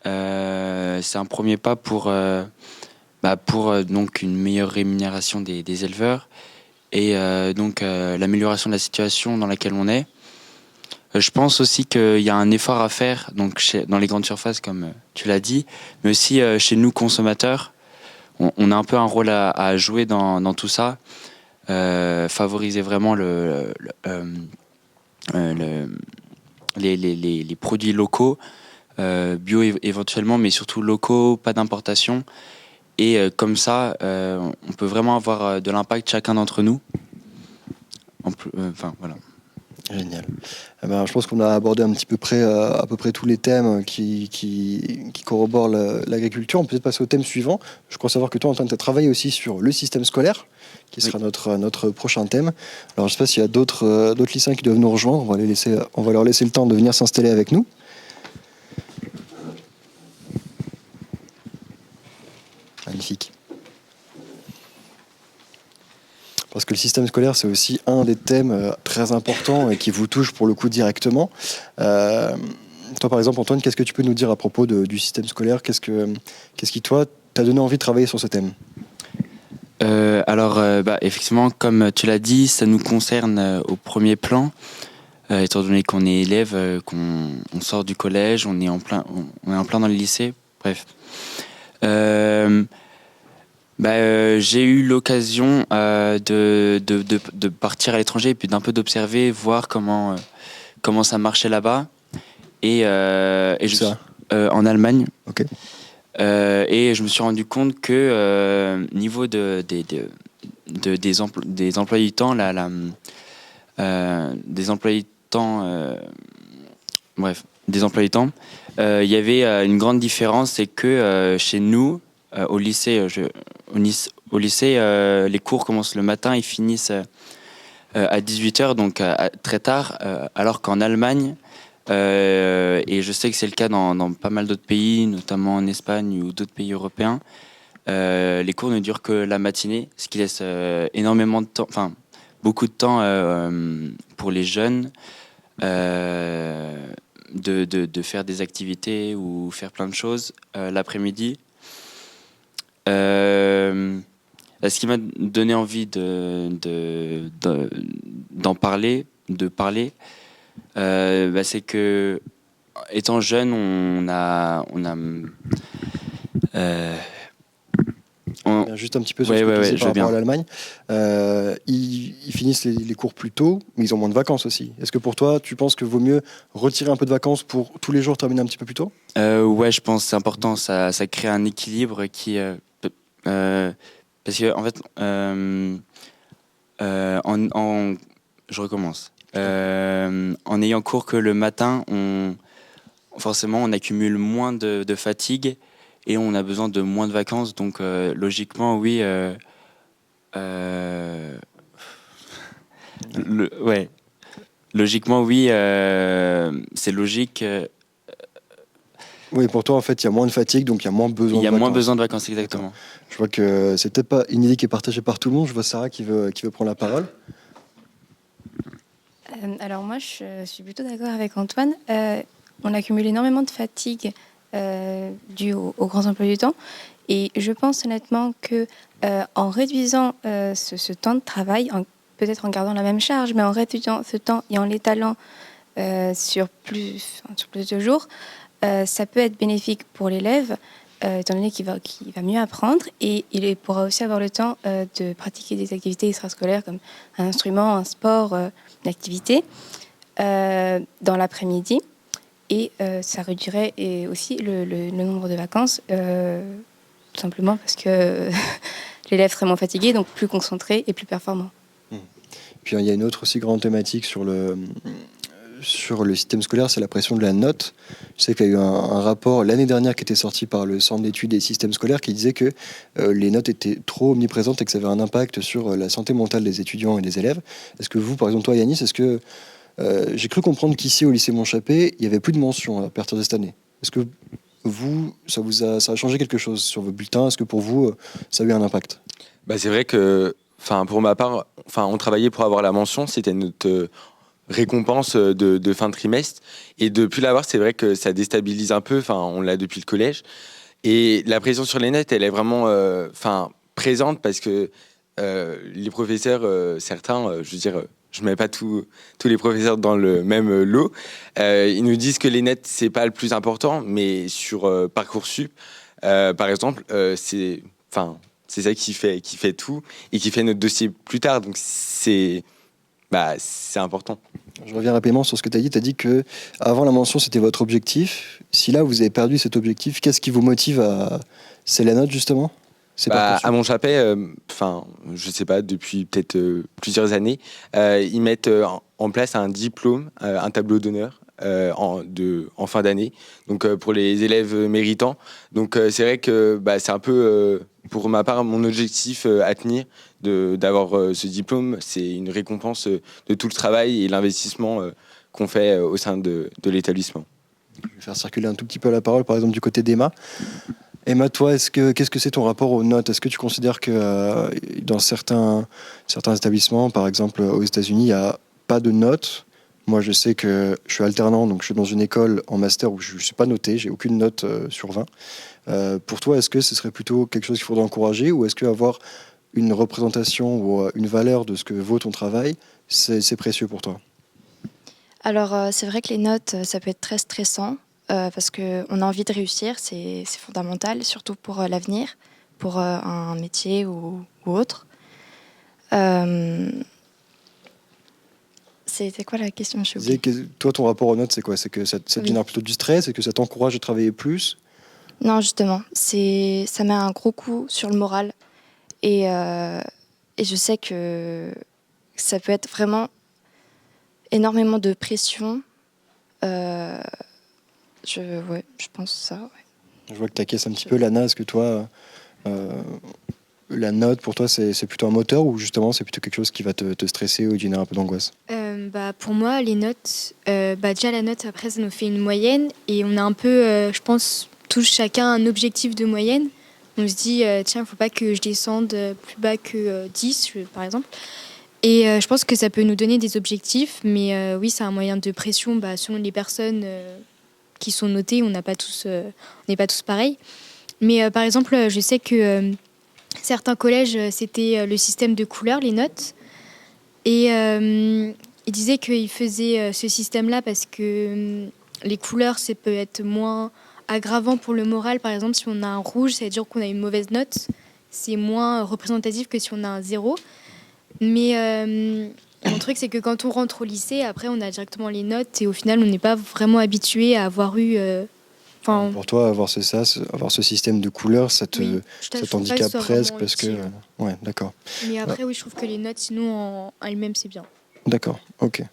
C'est un premier pas pour donc une meilleure rémunération des éleveurs, et donc l'amélioration de la situation dans laquelle on est. Je pense aussi qu'il y a un effort à faire dans les grandes surfaces, comme tu l'as dit, mais aussi chez nous, consommateurs. On a un peu un rôle à jouer dans tout ça. Favoriser vraiment les produits locaux, bio éventuellement, mais surtout locaux, pas d'importation. Et comme ça, on peut vraiment avoir de l'impact chacun d'entre nous. Voilà. Génial. Je pense qu'on a abordé à peu près tous les thèmes qui corroborent l'agriculture. On peut peut-être passer au thème suivant. Je crois savoir que toi, Antoine, tu as travaillé aussi sur le système scolaire, qui sera notre prochain thème. Alors, je ne sais pas s'il y a d'autres lycéens qui doivent nous rejoindre. On va leur laisser le temps de venir s'installer avec nous. Magnifique. Parce que le système scolaire, c'est aussi un des thèmes très importants et qui vous touche pour le coup directement. Toi, par exemple, Antoine, qu'est-ce que tu peux nous dire à propos du système scolaire? Qu'est-ce qui, toi, t'a donné envie de travailler sur ce thème? Effectivement, comme tu l'as dit, ça nous concerne au premier plan, étant donné qu'on est élève, qu'on sort du collège, on est en plein dans le lycée, bref. J'ai eu l'occasion de partir à l'étranger et puis d'un peu d'observer, voir comment ça marchait là-bas. En Allemagne. Okay. Et je me suis rendu compte que niveau des emplois du temps, il y avait une grande différence, c'est que chez nous, au lycée, les cours commencent le matin et finissent à 18h, donc très tard, alors qu'en Allemagne, et je sais que c'est le cas dans pas mal d'autres pays, notamment en Espagne ou d'autres pays européens, les cours ne durent que la matinée, ce qui laisse énormément de temps, beaucoup de temps pour les jeunes de faire des activités ou faire plein de choses l'après-midi. Ce qui m'a donné envie d'en parler, c'est que étant jeune, on reviens juste un petit peu sur Ouais, ce que ouais, tu ouais, disais je par veux rapport à bien. l'Allemagne. Ils finissent les cours plus tôt, mais ils ont moins de vacances aussi. Est-ce que pour toi, tu penses que vaut mieux retirer un peu de vacances pour tous les jours terminer un petit peu plus tôt? Ouais, je pense que c'est important. Ça crée un équilibre qui. Parce que, en fait, je recommence. En ayant cours que le matin, forcément, on accumule moins de fatigue et on a besoin de moins de vacances. Donc, logiquement, oui. Ouais. Logiquement, oui. C'est logique. Oui, pour toi, en fait, il y a moins de fatigue, donc il y a moins besoin Il y de a vacances. moins besoin de vacances, exactement. Je vois que c'est peut-être pas une idée qui est partagée par tout le monde. Je vois Sarah qui veut prendre la parole. Alors moi, je suis plutôt d'accord avec Antoine. On accumule énormément de fatigue due aux grands emplois du temps. Et je pense honnêtement que en réduisant ce temps de travail, peut-être en gardant la même charge, mais en réduisant ce temps et en l'étalant sur plus de jours, ça peut être bénéfique pour l'élève, étant donné qu'il va mieux apprendre, et il pourra aussi avoir le temps de pratiquer des activités extrascolaires comme un instrument, un sport, une activité dans l'après-midi. Et ça réduirait aussi le nombre de vacances, tout simplement parce que l'élève serait moins fatigué, donc plus concentré et plus performant. Puis il y a une autre aussi grande thématique sur le système scolaire, c'est la pression de la note. Je sais qu'il y a eu un rapport l'année dernière qui était sorti par le Centre d'études des systèmes scolaires qui disait que les notes étaient trop omniprésentes et que ça avait un impact sur la santé mentale des étudiants et des élèves. Est-ce que vous, par exemple, toi, Yanis, est-ce que j'ai cru comprendre qu'ici, au lycée Montchappé, il n'y avait plus de mentions à partir de cette année? Est-ce que ça a changé quelque chose sur vos bulletins? Est-ce que pour vous, ça a eu un impact? Bah, c'est vrai que, pour ma part, on travaillait pour avoir la mention, c'était notre récompense de fin de trimestre. Et de plus l'avoir, c'est vrai que ça déstabilise un peu. On l'a depuis le collège. Et la pression sur les notes, elle est vraiment présente parce que les professeurs, certains, je veux dire, je mets pas tous les professeurs dans le même lot. Ils nous disent que les notes, c'est pas le plus important, mais sur Parcoursup, par exemple, c'est ça qui fait tout et qui fait notre dossier plus tard. Donc c'est important. Je reviens rapidement sur ce que tu as dit. Tu as dit que avant la mention, c'était votre objectif. Si là, vous avez perdu cet objectif, qu'est-ce qui vous motive à... C'est la note, justement? À Montchappet, je sais pas, depuis peut-être plusieurs années, ils mettent en place un diplôme, un tableau d'honneur en fin d'année, donc pour les élèves méritants. Donc c'est vrai que c'est un peu, pour ma part, mon objectif à tenir d'avoir ce diplôme. C'est une récompense de tout le travail et l'investissement qu'on fait au sein de l'établissement. Je vais faire circuler un tout petit peu la parole, par exemple, du côté d'Emma. Emma, toi, qu'est-ce que c'est ton rapport aux notes? Est-ce que tu considères que dans certains établissements, par exemple aux États-Unis, il n'y a pas de notes? Moi, je sais que je suis alternant, donc je suis dans une école en master où je ne suis pas noté, j'ai aucune note sur 20. Pour toi, est-ce que ce serait plutôt quelque chose qu'il faudrait encourager, ou est-ce qu'avoir une représentation ou une valeur de ce que vaut ton travail, c'est précieux pour toi? Alors, c'est vrai que les notes, ça peut être très stressant. Parce qu'on a envie de réussir, c'est fondamental, surtout pour l'avenir, pour un métier ou autre. C'était quoi la question? Je suis oubliée. Toi, ton rapport aux notes, c'est quoi? C'est que ça te génère plutôt du stress? Est-ce que ça t'encourage à travailler plus? Non, justement, ça met un gros coup sur le moral. Et je sais que ça peut être vraiment énormément de pression. Je pense ça. Ouais. Je vois que tu acquiesces un petit peu, Lana. Est-ce que toi, la note, pour toi, c'est plutôt un moteur, ou justement c'est plutôt quelque chose qui va te stresser ou générer un peu d'angoisse? Pour moi, les notes, déjà la note, après, ça nous fait une moyenne. Et on a un peu, je pense, tous chacun un objectif de moyenne. On se dit, tiens, il ne faut pas que je descende plus bas que 10, par exemple. Et je pense que ça peut nous donner des objectifs. Mais oui, c'est un moyen de pression selon les personnes qui sont notées. On n'est pas tous pareils. Mais par exemple, je sais que certains collèges, c'était le système de couleurs, les notes. Et ils disaient qu'ils faisaient ce système-là parce que les couleurs, ça peut être moins aggravant pour le moral. Par exemple, si on a un rouge, ça veut dire qu'on a une mauvaise note. c'est moins représentatif que si on a un 0. Mais mon truc, c'est que quand on rentre au lycée, après, on a directement les notes et au final, on n'est pas vraiment habitué à avoir eu... Pour toi, avoir ce système de couleurs, ça t'handicape presque parce que... ouais, d'accord. Mais après, oui, je trouve que les notes, sinon, en elles-mêmes, c'est bien. D'accord, ok.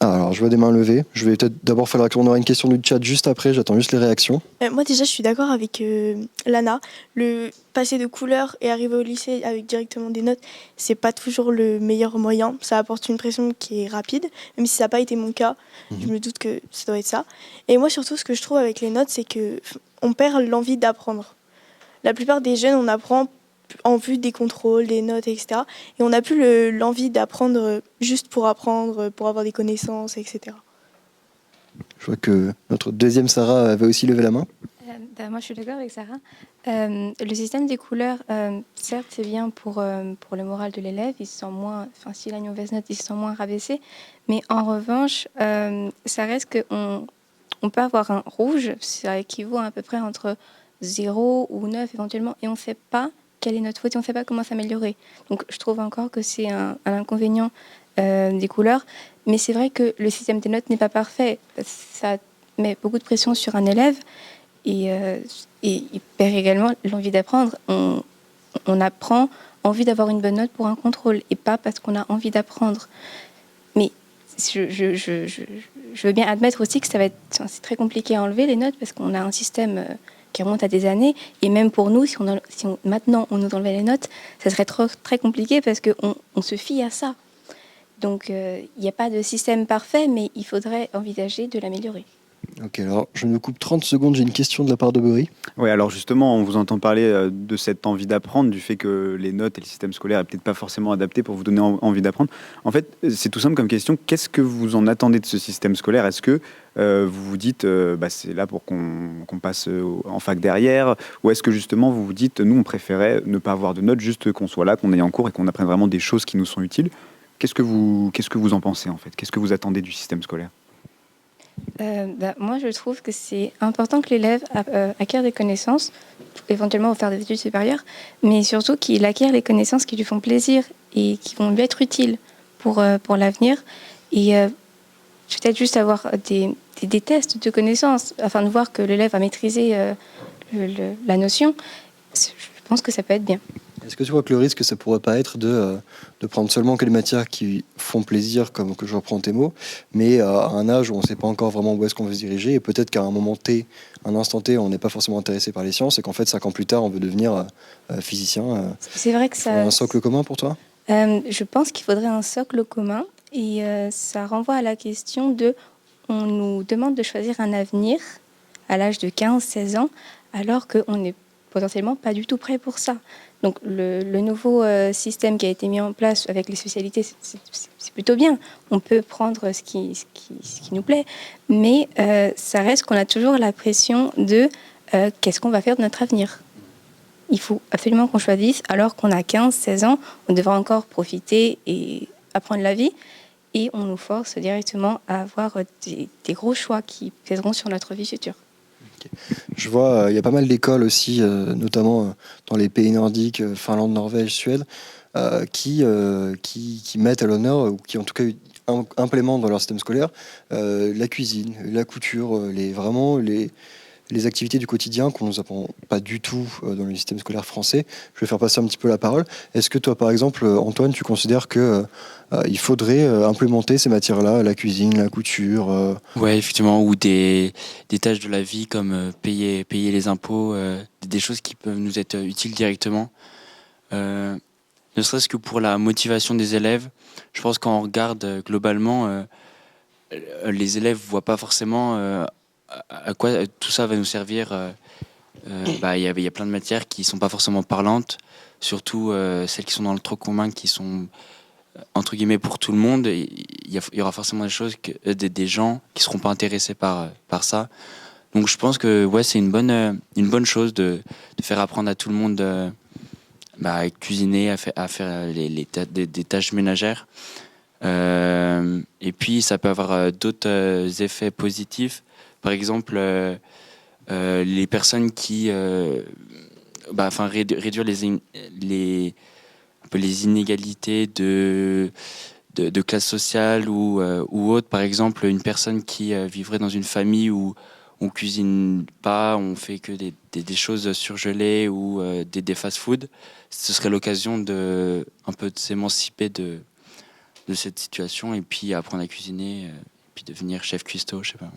Alors, je vois des mains levées. Je vais peut-être d'abord faire on aura une question du chat juste après. J'attends juste les réactions. Moi, déjà, je suis d'accord avec Lana. Le passer de couleurs et arriver au lycée avec directement des notes, c'est pas toujours le meilleur moyen. Ça apporte une pression qui est rapide, même si ça n'a pas été mon cas. Je me doute que ça doit être ça. Et moi, surtout, ce que je trouve avec les notes, c'est que on perd l'envie d'apprendre. La plupart des jeunes, on apprend en vue des contrôles, des notes, etc. Et on n'a plus l'envie d'apprendre juste pour apprendre, pour avoir des connaissances, etc. Je vois que notre deuxième Sarah avait aussi levé la main. Moi, je suis d'accord avec Sarah. Le système des couleurs, certes, c'est bien pour le moral de l'élève. Il se sent moins, s'il a une mauvaise note, il se sent moins rabaissé. Mais en revanche, ça reste qu'on peut avoir un rouge, ça équivaut à peu près entre 0 ou 9 éventuellement, et on ne sait pas quelle est notre faute et on ne sait pas comment s'améliorer. Donc, je trouve encore que c'est un inconvénient des couleurs. Mais c'est vrai que le système des notes n'est pas parfait. Ça met beaucoup de pression sur un élève et il perd également l'envie d'apprendre. On apprend envie d'avoir une bonne note pour un contrôle et pas parce qu'on a envie d'apprendre. Mais je veux bien admettre aussi que c'est très compliqué à enlever les notes parce qu'on a un système qui remonte à des années. Et même pour nous, si maintenant on nous enlevait les notes, ça serait très compliqué parce qu'on se fie à ça. Donc, il n'y a pas de système parfait, mais il faudrait envisager de l'améliorer. Ok, alors je me coupe 30 secondes, j'ai une question de la part de Boris. Oui, alors justement, on vous entend parler de cette envie d'apprendre, du fait que les notes et le système scolaire n'est peut-être pas forcément adapté pour vous donner envie d'apprendre. En fait, c'est tout simple comme question. Qu'est-ce que vous en attendez de ce système scolaire ? Est-ce que vous vous dites, c'est là pour qu'on passe en fac derrière ? Ou est-ce que justement, vous vous dites, nous, on préférait ne pas avoir de notes, juste qu'on soit là, qu'on aille en cours et qu'on apprenne vraiment des choses qui nous sont utiles ? Qu'est-ce que vous en pensez, en fait ? Qu'est-ce que vous attendez du système scolaire ? Moi, je trouve que c'est important que l'élève acquiert des connaissances, éventuellement faire des études supérieures, mais surtout qu'il acquiert les connaissances qui lui font plaisir et qui vont lui être utiles pour l'avenir. Et peut-être juste avoir des tests de connaissances, afin de voir que l'élève a maîtrisé la notion. Je pense que ça peut être bien. Est-ce que tu vois que le risque, ça pourrait pas être de prendre seulement que les matières qui font plaisir, comme que je reprends tes mots, mais à un âge où on ne sait pas encore vraiment où est-ce qu'on veut se diriger, et peut-être qu'à un moment T, un instant T, on n'est pas forcément intéressé par les sciences, et qu'en fait, 5 ans plus tard, on veut devenir physicien. C'est vrai que ça... Un socle commun pour toi ? Je pense qu'il faudrait un socle commun, et ça renvoie à la question on nous demande de choisir un avenir à l'âge de 15-16 ans, alors qu'on n'est potentiellement pas du tout prêt pour ça. Donc le nouveau système qui a été mis en place avec les spécialités, c'est plutôt bien. On peut prendre ce qui nous plaît, mais ça reste qu'on a toujours la pression de qu'est-ce qu'on va faire de notre avenir. Il faut absolument qu'on choisisse, alors qu'on a 15-16 ans, on devrait encore profiter et apprendre la vie, et on nous force directement à avoir des gros choix qui pèseront sur notre vie future. Je vois, il y a pas mal d'écoles aussi, notamment dans les pays nordiques, Finlande, Norvège, Suède, qui mettent à l'honneur, ou qui en tout cas implémentent dans leur système scolaire, la cuisine, la couture, les activités du quotidien qu'on ne nous apprend pas du tout dans le système scolaire français. Je vais faire passer un petit peu la parole. Est-ce que toi, par exemple, Antoine, tu considères que il faudrait implémenter ces matières-là, la cuisine, la couture Ouais, effectivement, ou des tâches de la vie comme payer les impôts, des choses qui peuvent nous être utiles directement. Ne serait-ce que pour la motivation des élèves. Je pense qu'on regarde globalement, les élèves ne voient pas forcément à quoi tout ça va nous servir. Il y a plein de matières qui ne sont pas forcément parlantes, surtout celles qui sont dans le tronc commun, qui sont entre guillemets pour tout le monde. Il y aura forcément des gens qui ne seront pas intéressés par ça. Donc je pense que c'est une bonne chose de faire apprendre à tout le monde à cuisiner, à faire des tâches ménagères. Et puis ça peut avoir d'autres effets positifs. Par exemple, les personnes qui réduire un peu les inégalités de classe sociale ou autre. Par exemple, une personne qui vivrait dans une famille où on cuisine pas, on fait que des choses surgelées ou des fast-food, ce serait l'occasion un peu de s'émanciper de cette situation et puis apprendre à cuisiner, et puis devenir chef cuistot, je sais pas.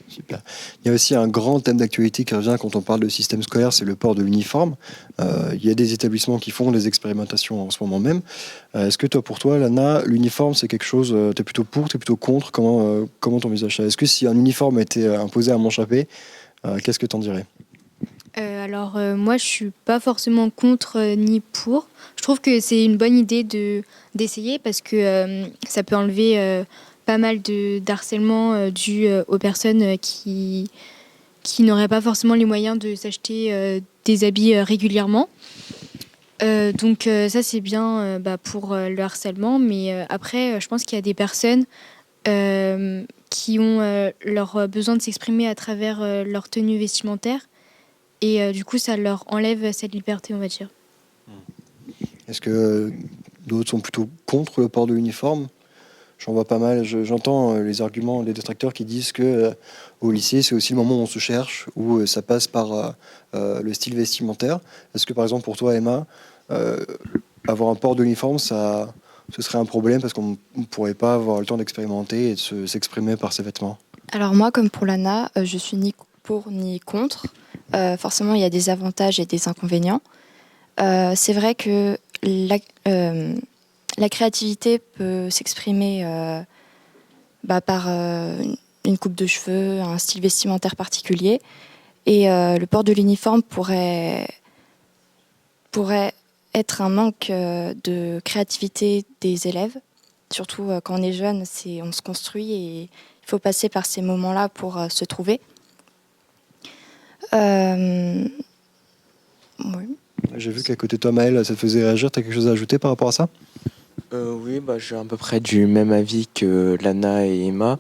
Super. Il y a aussi un grand thème d'actualité qui revient quand on parle de système scolaire, c'est le port de l'uniforme. Il y a des établissements qui font des expérimentations en ce moment même. Est-ce que pour toi, Lana, l'uniforme, c'est quelque chose, tu es plutôt pour, tu es plutôt contre? Comment t'envisages ça? Est-ce que si un uniforme était imposé à Montchappé, qu'est-ce que t'en dirais? Alors moi je suis pas forcément contre ni pour. Je trouve que c'est une bonne idée d'essayer parce que ça peut enlever pas mal d'harcèlement dû aux personnes qui n'auraient pas forcément les moyens de s'acheter des habits régulièrement. Donc ça c'est bien pour le harcèlement, mais après je pense qu'il y a des personnes qui ont leur besoin de s'exprimer à travers leur tenue vestimentaire. Et du coup, ça leur enlève cette liberté, on va dire. Est-ce que d'autres sont plutôt contre le port de l'uniforme? J'en vois pas mal. J'entends les arguments des détracteurs qui disent que au lycée, c'est aussi le moment où on se cherche, où ça passe par le style vestimentaire. Est-ce que, par exemple, pour toi, Emma, avoir un port de l'uniforme, ce serait un problème parce qu'on ne pourrait pas avoir le temps d'expérimenter et de s'exprimer par ses vêtements? Alors moi, comme pour Lana, je suis ni pour ni contre. Forcément, il y a des avantages et des inconvénients. C'est vrai que la créativité peut s'exprimer par une coupe de cheveux, un style vestimentaire particulier. Et le port de l'uniforme pourrait être un manque de créativité des élèves. Surtout quand on est jeune, on se construit et il faut passer par ces moments-là pour se trouver. Oui. J'ai vu qu'à côté de toi, Maël, ça te faisait réagir. Tu as quelque chose à ajouter par rapport à ça? Oui, je suis à peu près du même avis que Lana et Emma.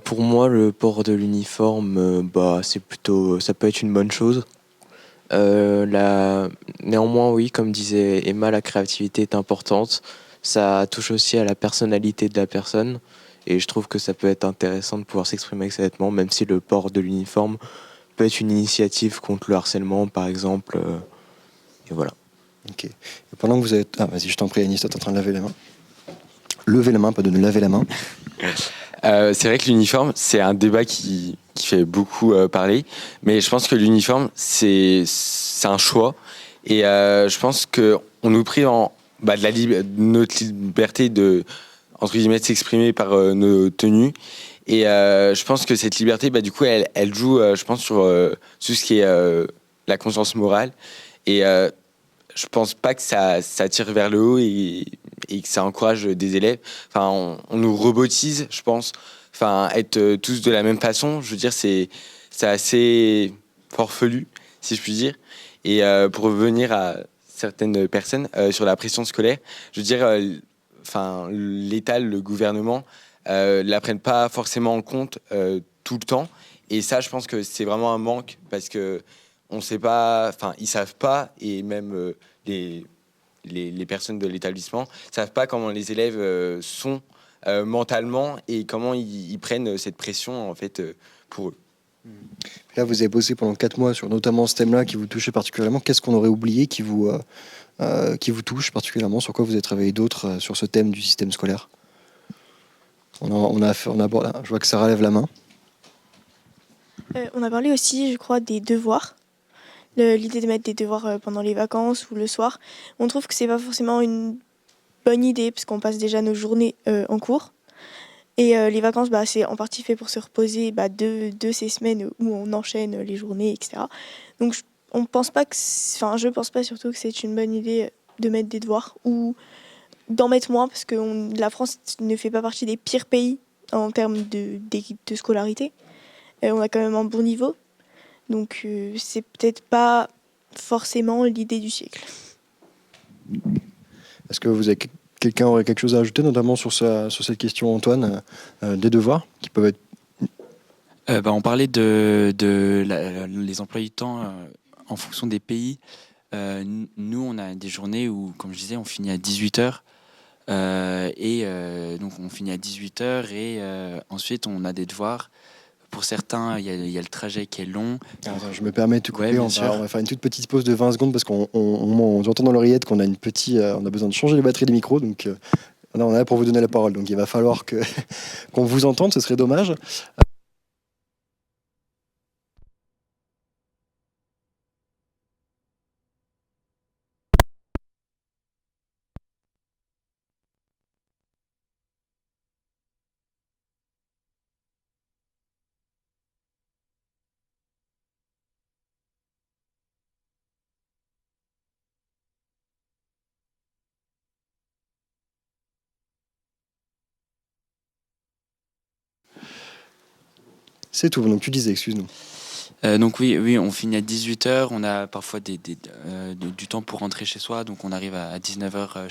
Pour moi, le port de l'uniforme, ça peut être une bonne chose. Néanmoins, oui, comme disait Emma, la créativité est importante. Ça touche aussi à la personnalité de la personne. Et je trouve que ça peut être intéressant de pouvoir s'exprimer avec ses vêtements, même si le port de l'uniforme peut être une initiative contre le harcèlement, par exemple. Et voilà. Ok. Et pendant que vous êtes... Ah, vas-y, je t'en prie, Anis, toi, t'es en train de laver la main. Lever la main, pas de laver la main. C'est vrai que l'uniforme, c'est un débat qui fait beaucoup parler. Mais je pense que l'uniforme, c'est un choix. Et je pense qu'on nous prive de notre liberté de, entre guillemets, de s'exprimer par nos tenues. Et je pense que cette liberté, du coup, elle joue, je pense, sur tout ce qui est la conscience morale. Et je pense pas que ça tire vers le haut et que ça encourage des élèves. Enfin, on nous robotise, je pense. Enfin, être tous de la même façon, je veux dire, c'est assez farfelu, si je puis dire. Et pour revenir à certaines personnes sur la pression scolaire, je veux dire, l'État, le gouvernement, la prennent pas forcément en compte tout le temps. Et ça, je pense que c'est vraiment un manque parce que on sait pas, ils savent pas, et même les personnes de l'établissement savent pas comment les élèves sont mentalement et comment ils prennent cette pression en fait pour eux. Là, vous avez bossé pendant 4 mois sur notamment ce thème-là qui vous touchait particulièrement. Qu'est-ce qu'on aurait oublié qui vous touche particulièrement? Sur quoi vous avez travaillé d'autre sur ce thème du système scolaire? Je vois que Sarah lève la main. On a parlé aussi, je crois, des devoirs. L'idée de mettre des devoirs pendant les vacances ou le soir. On trouve que c'est pas forcément une bonne idée parce qu'on passe déjà nos journées en cours. Et les vacances, c'est en partie fait pour se reposer de ces semaines où on enchaîne les journées, etc. Donc je pense pas surtout que c'est une bonne idée de mettre des devoirs ou d'en mettre moins parce que la France ne fait pas partie des pires pays en termes de scolarité. On a quand même un bon niveau. Donc c'est peut-être pas forcément l'idée du siècle. Est-ce que quelqu'un aurait quelque chose à ajouter, notamment sur cette question, Antoine, des devoirs qui peuvent être... On parlait les emplois du temps en fonction des pays. Nous, on a des journées où, comme je disais, on finit à 18h. Donc, on finit à 18h et ensuite, on a des devoirs. Pour certains, il y a le trajet qui est long. Attends, je me permets de te couper. Ouais, On va faire une toute petite pause de 20 secondes parce qu'on entend dans l'oreillette qu'on a on a besoin de changer les batteries des micros. Donc, on est là pour vous donner la parole. Donc, il va falloir qu'on vous entende. Ce serait dommage. C'est tout. Donc, tu disais, excuse-nous. Donc oui, on finit à 18h. On a parfois du temps pour rentrer chez soi. Donc on arrive à 19h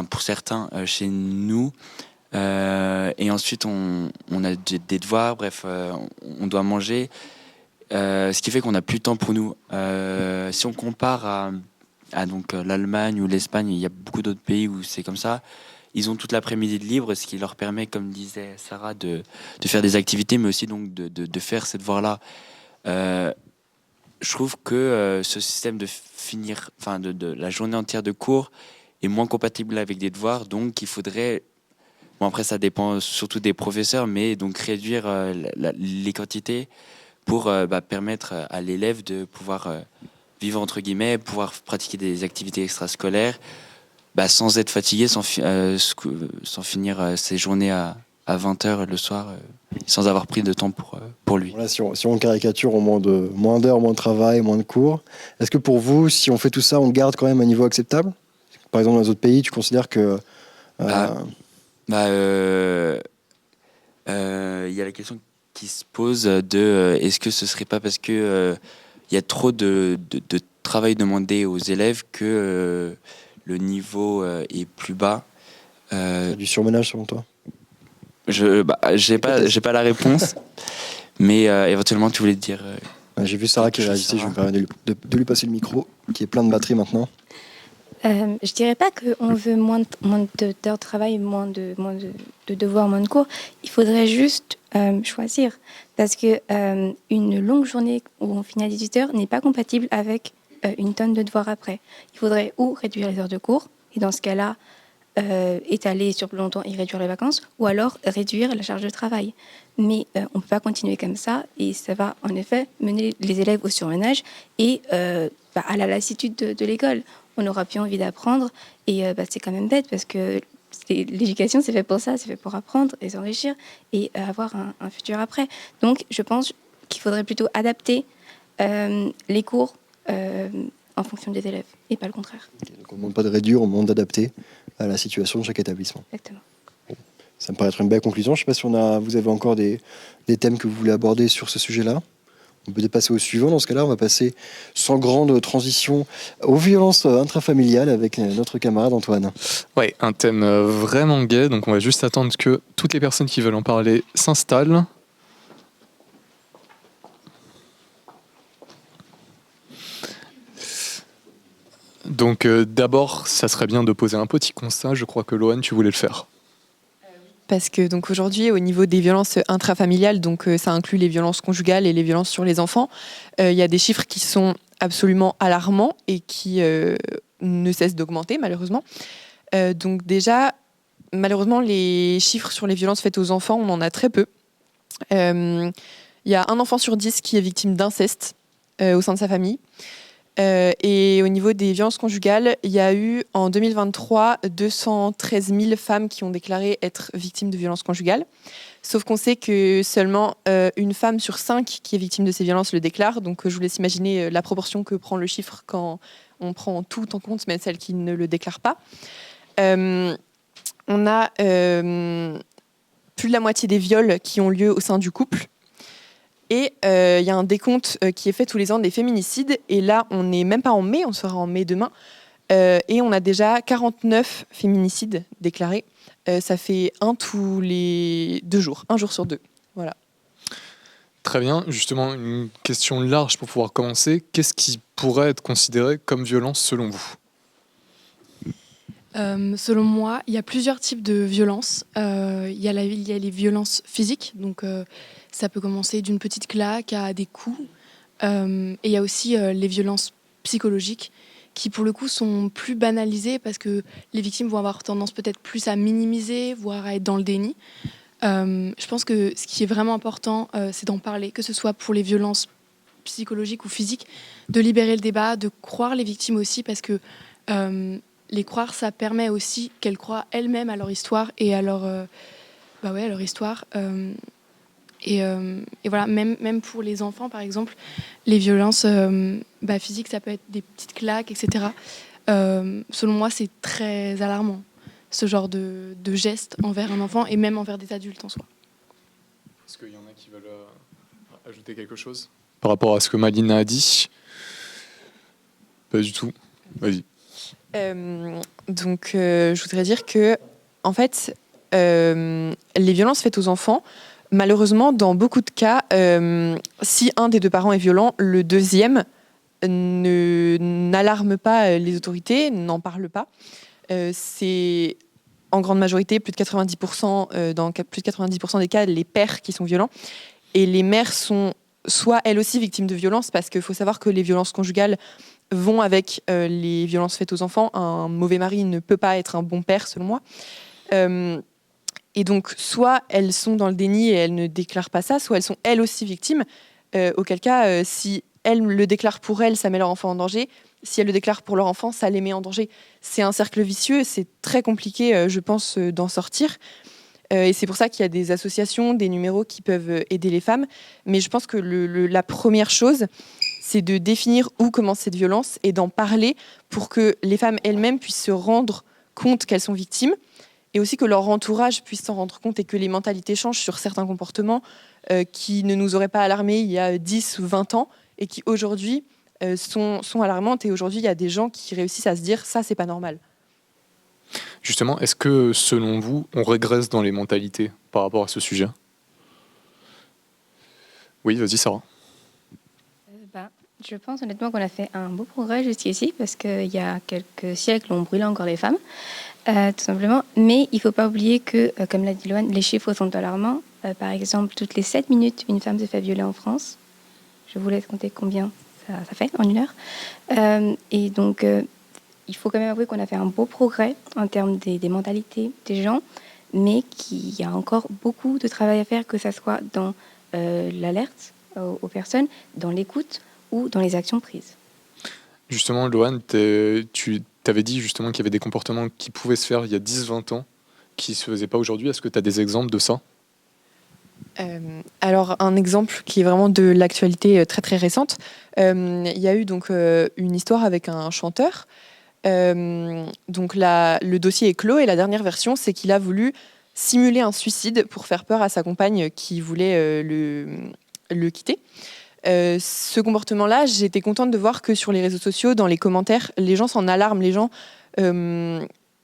pour certains chez nous. Et ensuite on a des devoirs. Bref, on doit manger. Ce qui fait qu'on n'a plus de temps pour nous. Si on compare à donc l'Allemagne ou l'Espagne, il y a beaucoup d'autres pays où c'est comme ça. Ils ont toute l'après-midi de libre, ce qui leur permet, comme disait Sarah, de faire des activités, mais aussi donc de faire ces devoirs-là. Je trouve que ce système de finir, de la journée entière de cours est moins compatible avec des devoirs, donc il faudrait, bon après ça dépend surtout des professeurs, mais donc réduire les quantités pour permettre à l'élève de pouvoir vivre entre guillemets, pouvoir pratiquer des activités extrascolaires. Sans être fatigué, sans finir ses journées à 20h le soir, sans avoir pris de temps pour lui. Voilà, si on caricature, au moins d'heures, moins de travail, moins de cours. Est-ce que pour vous, si on fait tout ça, on garde quand même un niveau acceptable ? Par exemple, dans les autres pays, tu considères que... Il y a la question qui se pose de est-ce que ce serait pas parce que il y a trop de travail demandé aux élèves que... le niveau est plus bas. Du surmenage selon toi ? J'ai pas la réponse, mais éventuellement tu voulais te dire. J'ai vu Sarah qui réagissait, je me permets de lui passer le micro, qui est plein de batterie maintenant. Je dirais pas qu'on veut moins d'heures de travail, moins de devoirs, moins de cours. Il faudrait juste choisir, parce que une longue journée où on finit à 18h n'est pas compatible avec une tonne de devoirs après. Il faudrait ou réduire les heures de cours, et dans ce cas-là, étaler sur plus longtemps et réduire les vacances, ou alors réduire la charge de travail. Mais on ne peut pas continuer comme ça, et ça va en effet mener les élèves au surmenage et à la lassitude de l'école. On n'aura plus envie d'apprendre, et c'est quand même bête, parce que l'éducation, c'est fait pour ça, c'est fait pour apprendre et s'enrichir, et avoir un futur après. Donc je pense qu'il faudrait plutôt adapter les cours en fonction des élèves, et pas le contraire. Okay, donc on ne demande pas de réduire, on demande d'adapter à la situation de chaque établissement. Exactement. Bon, ça me paraît être une belle conclusion. Je ne sais pas si vous avez encore des thèmes que vous voulez aborder sur ce sujet-là. On peut passer au suivant. Dans ce cas-là, on va passer sans grande transition aux violences intrafamiliales avec notre camarade Antoine. Ouais, un thème vraiment gai. Donc on va juste attendre que toutes les personnes qui veulent en parler s'installent. Donc d'abord, ça serait bien de poser un petit constat. Je crois que Loane, tu voulais le faire. Parce que donc aujourd'hui, au niveau des violences intrafamiliales, donc ça inclut les violences conjugales et les violences sur les enfants, il y a des chiffres qui sont absolument alarmants et qui ne cessent d'augmenter malheureusement. Donc déjà, malheureusement, les chiffres sur les violences faites aux enfants, on en a très peu. Il y a un enfant sur 10 qui est victime d'inceste au sein de sa famille. Et au niveau des violences conjugales, il y a eu en 2023 213 000 femmes qui ont déclaré être victimes de violences conjugales. Sauf qu'on sait que seulement une femme sur 5 qui est victime de ces violences le déclare. Donc je vous laisse imaginer la proportion que prend le chiffre quand on prend tout en compte, même celles qui ne le déclarent pas. On a plus de la moitié des viols qui ont lieu au sein du couple. Et il y a un décompte qui est fait tous les ans des féminicides. Et là, on n'est même pas en mai, on sera en mai demain. Et on a déjà 49 féminicides déclarés. Ça fait un tous les 2 jours, un jour sur 2. Voilà. Très bien. Justement, une question large pour pouvoir commencer. Qu'est-ce qui pourrait être considéré comme violence selon vous ? Selon moi, il y a plusieurs types de violences. Il y a les violences physiques, donc ça peut commencer d'une petite claque à des coups. Et il y a aussi les violences psychologiques qui, pour le coup, sont plus banalisées parce que les victimes vont avoir tendance peut-être plus à minimiser, voire à être dans le déni. Je pense que ce qui est vraiment important, c'est d'en parler, que ce soit pour les violences psychologiques ou physiques, de libérer le débat, de croire les victimes aussi, parce que les croire, ça permet aussi qu'elles croient elles-mêmes à leur histoire et à leur, à leur histoire. Et voilà, même pour les enfants, par exemple, les violences physiques, ça peut être des petites claques, etc. Selon moi, c'est très alarmant, ce genre de geste envers un enfant et même envers des adultes en soi. Est-ce qu'il y en a qui veulent ajouter quelque chose par rapport à ce que Malina a dit ? Pas du tout. Vas-y. Je voudrais dire que, en fait, les violences faites aux enfants, malheureusement, dans beaucoup de cas, si un des deux parents est violent, le deuxième n'alarme pas les autorités, n'en parle pas. C'est en grande majorité, plus de 90%, dans plus de 90% des cas, les pères qui sont violents. Et les mères sont soit elles aussi victimes de violences, parce qu'il faut savoir que les violences conjugales vont avec les violences faites aux enfants. Un mauvais mari ne peut pas être un bon père, selon moi. Et donc, soit elles sont dans le déni et elles ne déclarent pas ça, soit elles sont elles aussi victimes, auquel cas, si elles le déclarent pour elles, ça met leur enfant en danger. Si elles le déclarent pour leur enfant, ça les met en danger. C'est un cercle vicieux, c'est très compliqué, je pense, d'en sortir. Et c'est pour ça qu'il y a des associations, des numéros qui peuvent aider les femmes. Mais je pense que la première chose, c'est de définir où commence cette violence et d'en parler pour que les femmes elles-mêmes puissent se rendre compte qu'elles sont victimes et aussi que leur entourage puisse s'en rendre compte et que les mentalités changent sur certains comportements qui ne nous auraient pas alarmés il y a 10 ou 20 ans et qui aujourd'hui sont alarmantes. Et aujourd'hui, il y a des gens qui réussissent à se dire « ça, c'est pas normal ». Justement, est-ce que, selon vous, on régresse dans les mentalités par rapport à ce sujet ? Oui, vas-y, Sarah. Je pense honnêtement qu'on a fait un beau progrès jusqu'ici parce qu'il y a quelques siècles, on brûlait encore les femmes, tout simplement. Mais il ne faut pas oublier que, comme l'a dit Loane, les chiffres sont alarmants. Par exemple, toutes les 7 minutes, une femme se fait violer en France. Je vous laisse compter combien ça fait en une heure. Et donc, il faut quand même avouer qu'on a fait un beau progrès en termes des mentalités des gens, mais qu'il y a encore beaucoup de travail à faire, que ce soit dans l'alerte aux personnes, dans l'écoute, ou dans les actions prises. Justement, Loane, tu t'avais dit justement qu'il y avait des comportements qui pouvaient se faire il y a 10-20 ans, qui ne se faisaient pas aujourd'hui. Est-ce que tu as des exemples de ça ? Alors, un exemple qui est vraiment de l'actualité très très récente, il y a eu donc une histoire avec un chanteur. Donc le dossier est clos et la dernière version, c'est qu'il a voulu simuler un suicide pour faire peur à sa compagne qui voulait le quitter. Ce comportement-là, j'étais contente de voir que sur les réseaux sociaux, dans les commentaires, les gens s'en alarment, les gens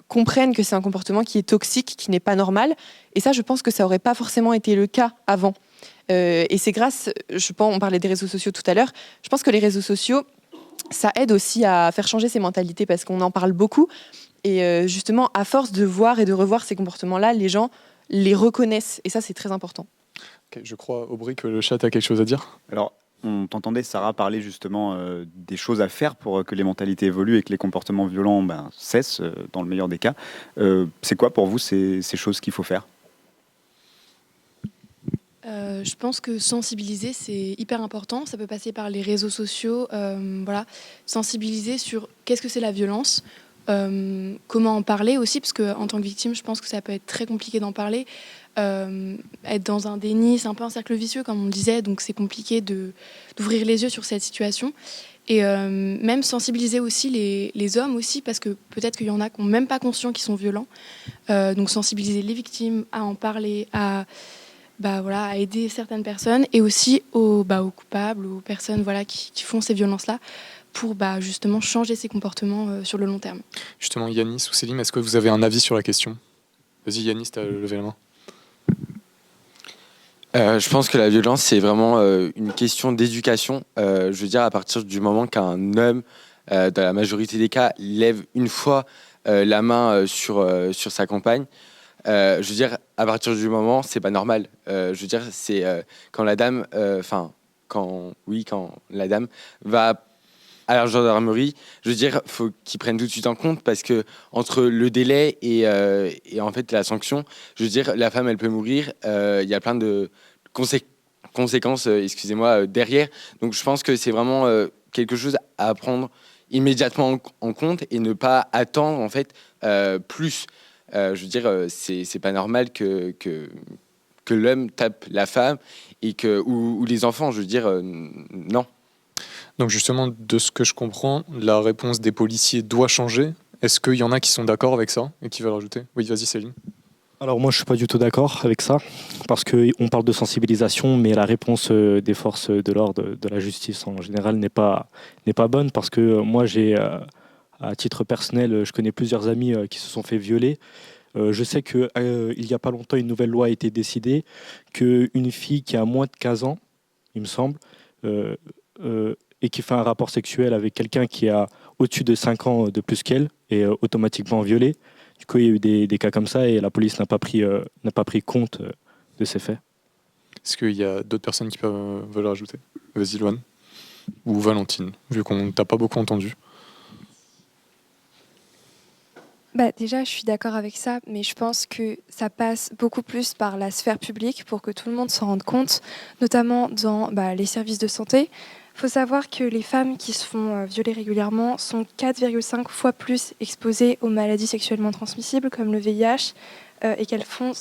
comprennent que c'est un comportement qui est toxique, qui n'est pas normal. Et ça, je pense que ça n'aurait pas forcément été le cas avant. Et c'est grâce, je pense, on parlait des réseaux sociaux tout à l'heure, je pense que les réseaux sociaux, ça aide aussi à faire changer ces mentalités parce qu'on en parle beaucoup. Et justement, à force de voir et de revoir ces comportements-là, les gens les reconnaissent. Et ça, c'est très important. Okay, je crois, Aubry, que le chat a quelque chose à dire. Alors, on t'entendait, Sarah, parler justement des choses à faire pour que les mentalités évoluent et que les comportements violents cessent, dans le meilleur des cas. C'est quoi pour vous ces choses qu'il faut faire ? Je pense que sensibiliser, c'est hyper important. Ça peut passer par les réseaux sociaux. Sensibiliser sur qu'est-ce que c'est la violence, comment en parler aussi, parce qu'en tant que victime, je pense que ça peut être très compliqué d'en parler. Être dans un déni, c'est un peu un cercle vicieux, comme on disait, donc c'est compliqué d'ouvrir les yeux sur cette situation. Et même sensibiliser aussi les hommes aussi, parce que peut-être qu'il y en a qui n'ont même pas conscience qu'ils sont violents. Donc sensibiliser les victimes à en parler, à aider certaines personnes, et aussi aux coupables, aux personnes qui font ces violences-là, pour justement changer ces comportements sur le long terme. Justement, Yanis ou Céline, est-ce que vous avez un avis sur la question ? Vas-y, Yanis, tu as levé la main. Je pense que la violence, c'est vraiment une question d'éducation. Je veux dire, à partir du moment qu'un homme, dans la majorité des cas, lève une fois la main sur sa compagne, je veux dire, à partir du moment, c'est pas normal. Je veux dire, c'est quand la dame, quand la dame va à la gendarmerie, je veux dire, faut qu'ils prennent tout de suite en compte parce que entre le délai et en fait la sanction, je veux dire, la femme elle peut mourir. Il y a plein de conséquences, excusez-moi, derrière. Donc je pense que c'est vraiment quelque chose à prendre immédiatement en compte et ne pas attendre en fait plus. Je veux dire, c'est pas normal que l'homme tape la femme ou les enfants. Je veux dire, non. Donc justement, de ce que je comprends, la réponse des policiers doit changer. Est-ce qu'il y en a qui sont d'accord avec ça et qui veulent rajouter? Oui, vas-y Céline. Alors moi je suis pas du tout d'accord avec ça, parce qu'on parle de sensibilisation, mais la réponse des forces de l'ordre, de la justice en général n'est pas bonne, parce que moi à titre personnel, je connais plusieurs amis qui se sont fait violer. Je sais qu'il n'y a pas longtemps, une nouvelle loi a été décidée, qu'une fille qui a moins de 15 ans, il me semble, et qui fait un rapport sexuel avec quelqu'un qui a au-dessus de 5 ans de plus qu'elle est automatiquement violée. Du coup, il y a eu des cas comme ça et la police n'a pas pris compte de ces faits. Est-ce qu'il y a d'autres personnes qui veulent rajouter? Vas-y, Loane. Ou Valentine, vu qu'on ne t'a pas beaucoup entendu. Déjà, je suis d'accord avec ça, mais je pense que ça passe beaucoup plus par la sphère publique pour que tout le monde s'en rende compte, notamment dans les services de santé. Il faut savoir que les femmes qui se font violer régulièrement sont 4,5 fois plus exposées aux maladies sexuellement transmissibles comme le VIH et qu'elles font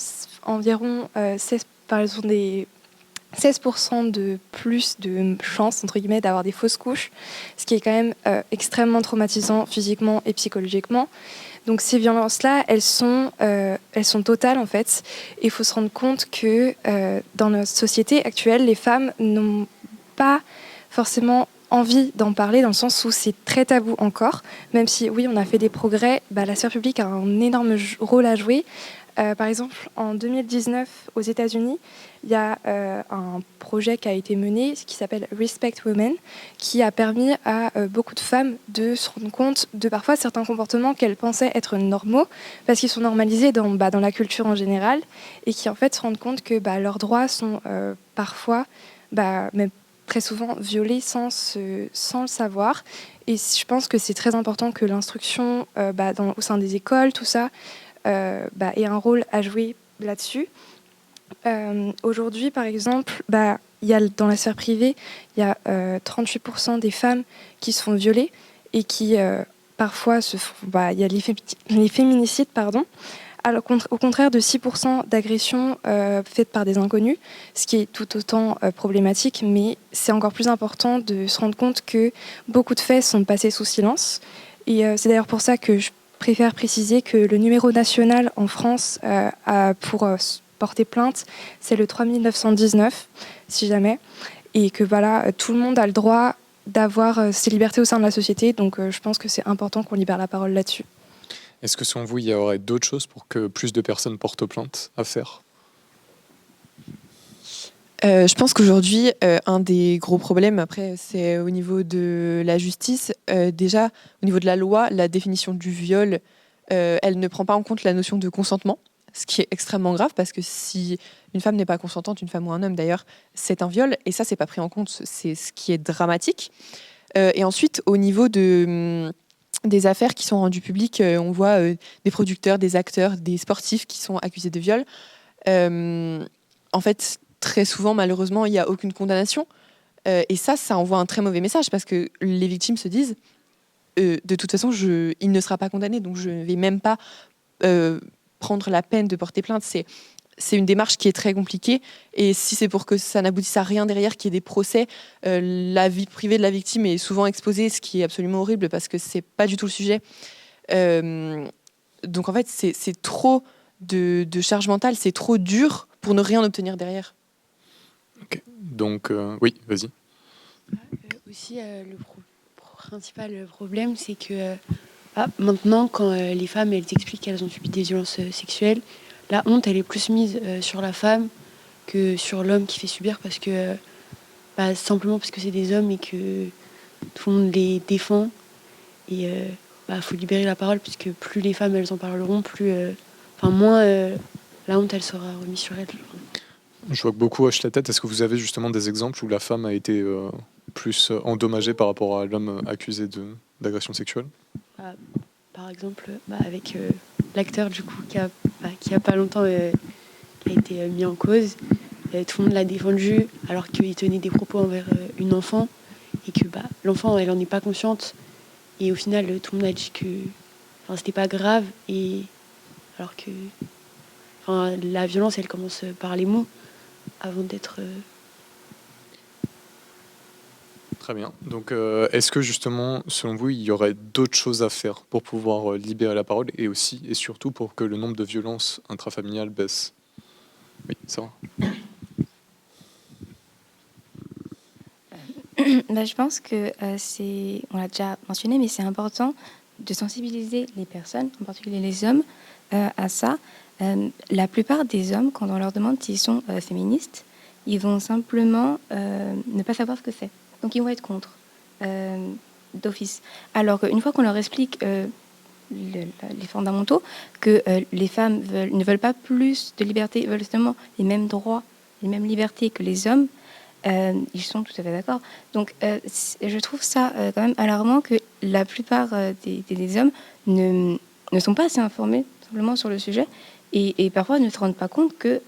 environ 16% de plus de chances entre guillemets d'avoir des fausses couches, ce qui est quand même extrêmement traumatisant physiquement et psychologiquement. Donc ces violences-là, elles sont totales en fait. Et il faut se rendre compte que dans notre société actuelle, les femmes n'ont pas forcément envie d'en parler, dans le sens où c'est très tabou encore. Même si oui, on a fait des progrès, la sphère publique a un énorme rôle à jouer. Par exemple, en 2019, aux États-Unis, il y a un projet qui a été mené qui s'appelle Respect Women, qui a permis à beaucoup de femmes de se rendre compte de parfois certains comportements qu'elles pensaient être normaux, parce qu'ils sont normalisés dans la culture en général, et qui en fait se rendent compte que leurs droits sont parfois, même très souvent, violés sans le savoir. Et je pense que c'est très important que l'instruction au sein des écoles, tout ça, ait un rôle à jouer là-dessus. Aujourd'hui, par exemple, y a, dans la sphère privée, il y a 38% des femmes qui se font violer et qui parfois se font... Il y a les féminicides, pardon, au contraire de 6% d'agressions faites par des inconnus, ce qui est tout autant problématique, mais c'est encore plus important de se rendre compte que beaucoup de faits sont passés sous silence. Et c'est d'ailleurs pour ça que je préfère préciser que le numéro national en France pour porter plainte, c'est le 3919, si jamais. Et que tout le monde a le droit d'avoir ses libertés au sein de la société. Donc je pense que c'est important qu'on libère la parole là-dessus. Est-ce que selon vous, il y aurait d'autres choses pour que plus de personnes portent plainte à faire? Je pense qu'aujourd'hui, un des gros problèmes, après, c'est au niveau de la justice. Déjà, au niveau de la loi, la définition du viol, elle ne prend pas en compte la notion de consentement, ce qui est extrêmement grave, parce que si une femme n'est pas consentante, une femme ou un homme d'ailleurs, c'est un viol, et ça, c'est pas pris en compte, c'est ce qui est dramatique. Et ensuite, au niveau des affaires qui sont rendues publiques, on voit des producteurs, des acteurs, des sportifs qui sont accusés de viol. En fait, très souvent, malheureusement, il n'y a aucune condamnation. Et ça envoie un très mauvais message, parce que les victimes se disent de toute façon, il ne sera pas condamné, donc je ne vais même pas prendre la peine de porter plainte. C'est une démarche qui est très compliquée, et si c'est pour que ça n'aboutisse à rien derrière, qu'il y ait des procès, la vie privée de la victime est souvent exposée, ce qui est absolument horrible, parce que c'est pas du tout le sujet. Donc en fait, c'est trop de charge mentale, c'est trop dur pour ne rien obtenir derrière. Okay. Donc, oui, vas-y. Aussi, le principal problème, c'est que maintenant, quand les femmes elles expliquent qu'elles ont subi des violences sexuelles, la honte, elle est plus mise sur la femme que sur l'homme qui fait subir parce que simplement parce que c'est des hommes et que tout le monde les défend. Et faut libérer la parole puisque plus les femmes elles en parleront, moins la honte elle sera remise sur elles. Je vois que beaucoup hochent la tête. Est-ce que vous avez justement des exemples où la femme a été plus endommagée par rapport à l'homme accusé d'agression sexuelle? Par exemple, avec l'acteur du coup qui a pas longtemps qui a été mis en cause. Tout le monde l'a défendu alors qu'il tenait des propos envers une enfant et que l'enfant elle en est pas consciente et au final tout le monde a dit que c'était pas grave et alors que la violence elle commence par les mots avant d'être Très bien. Donc, est-ce que justement, selon vous, il y aurait d'autres choses à faire pour pouvoir libérer la parole et aussi et surtout pour que le nombre de violences intrafamiliales baisse? Oui, ça va. Je pense que on l'a déjà mentionné, mais c'est important de sensibiliser les personnes, en particulier les hommes, à ça. La plupart des hommes, quand on leur demande s'ils sont féministes, ils vont simplement ne pas savoir ce que c'est. Donc ils vont être contre, d'office. Alors qu'une fois qu'on leur explique les fondamentaux, que les femmes ne veulent pas plus de liberté, veulent justement les mêmes droits, les mêmes libertés que les hommes, ils sont tout à fait d'accord. Donc je trouve ça quand même alarmant que la plupart des hommes ne sont pas assez informés simplement sur le sujet et parfois ne se rendent pas compte que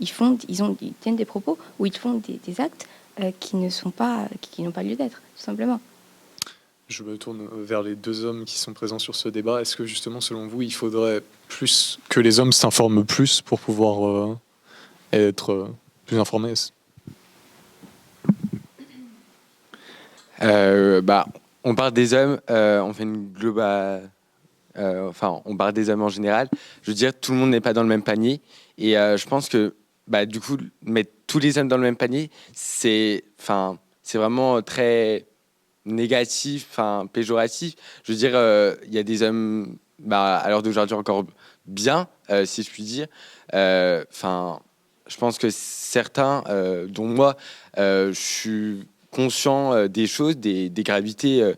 ils tiennent des propos ou ils font des actes qui n'ont pas lieu d'être, tout simplement. Je me tourne vers les deux hommes qui sont présents sur ce débat. Est-ce que justement, selon vous, il faudrait plus que les hommes s'informent plus pour pouvoir être plus informés? On parle des hommes, on fait une globale. On parle des hommes en général. Je veux dire, tout le monde n'est pas dans le même panier. Et je pense que, du coup, mettre tous les hommes dans le même panier, c'est vraiment très négatif, péjoratif. Je veux dire, il y a des hommes, à l'heure d'aujourd'hui, encore bien, si je puis dire. Je pense que certains, dont moi, je suis conscient des choses, des gravités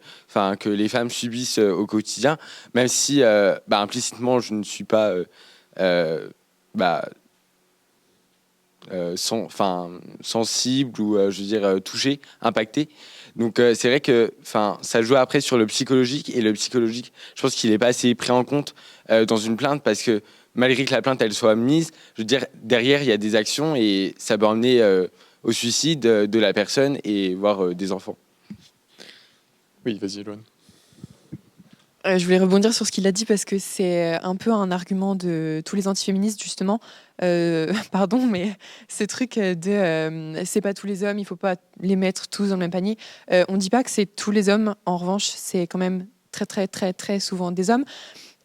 que les femmes subissent au quotidien, même si implicitement je ne suis pas sensible ou je veux dire touché, impacté. Donc c'est vrai que ça joue après sur le psychologique et le psychologique, je pense qu'il n'est pas assez pris en compte dans une plainte parce que malgré que la plainte elle soit mise, je veux dire derrière il y a des actions et ça peut emmener au suicide de la personne et voire des enfants. Oui, vas-y, Eloane. Je voulais rebondir sur ce qu'il a dit parce que c'est un peu un argument de tous les antiféministes, justement. Pardon, mais ce truc de c'est pas tous les hommes, il faut pas les mettre tous dans le même panier. On dit pas que c'est tous les hommes, en revanche, c'est quand même très, très, très, très souvent des hommes.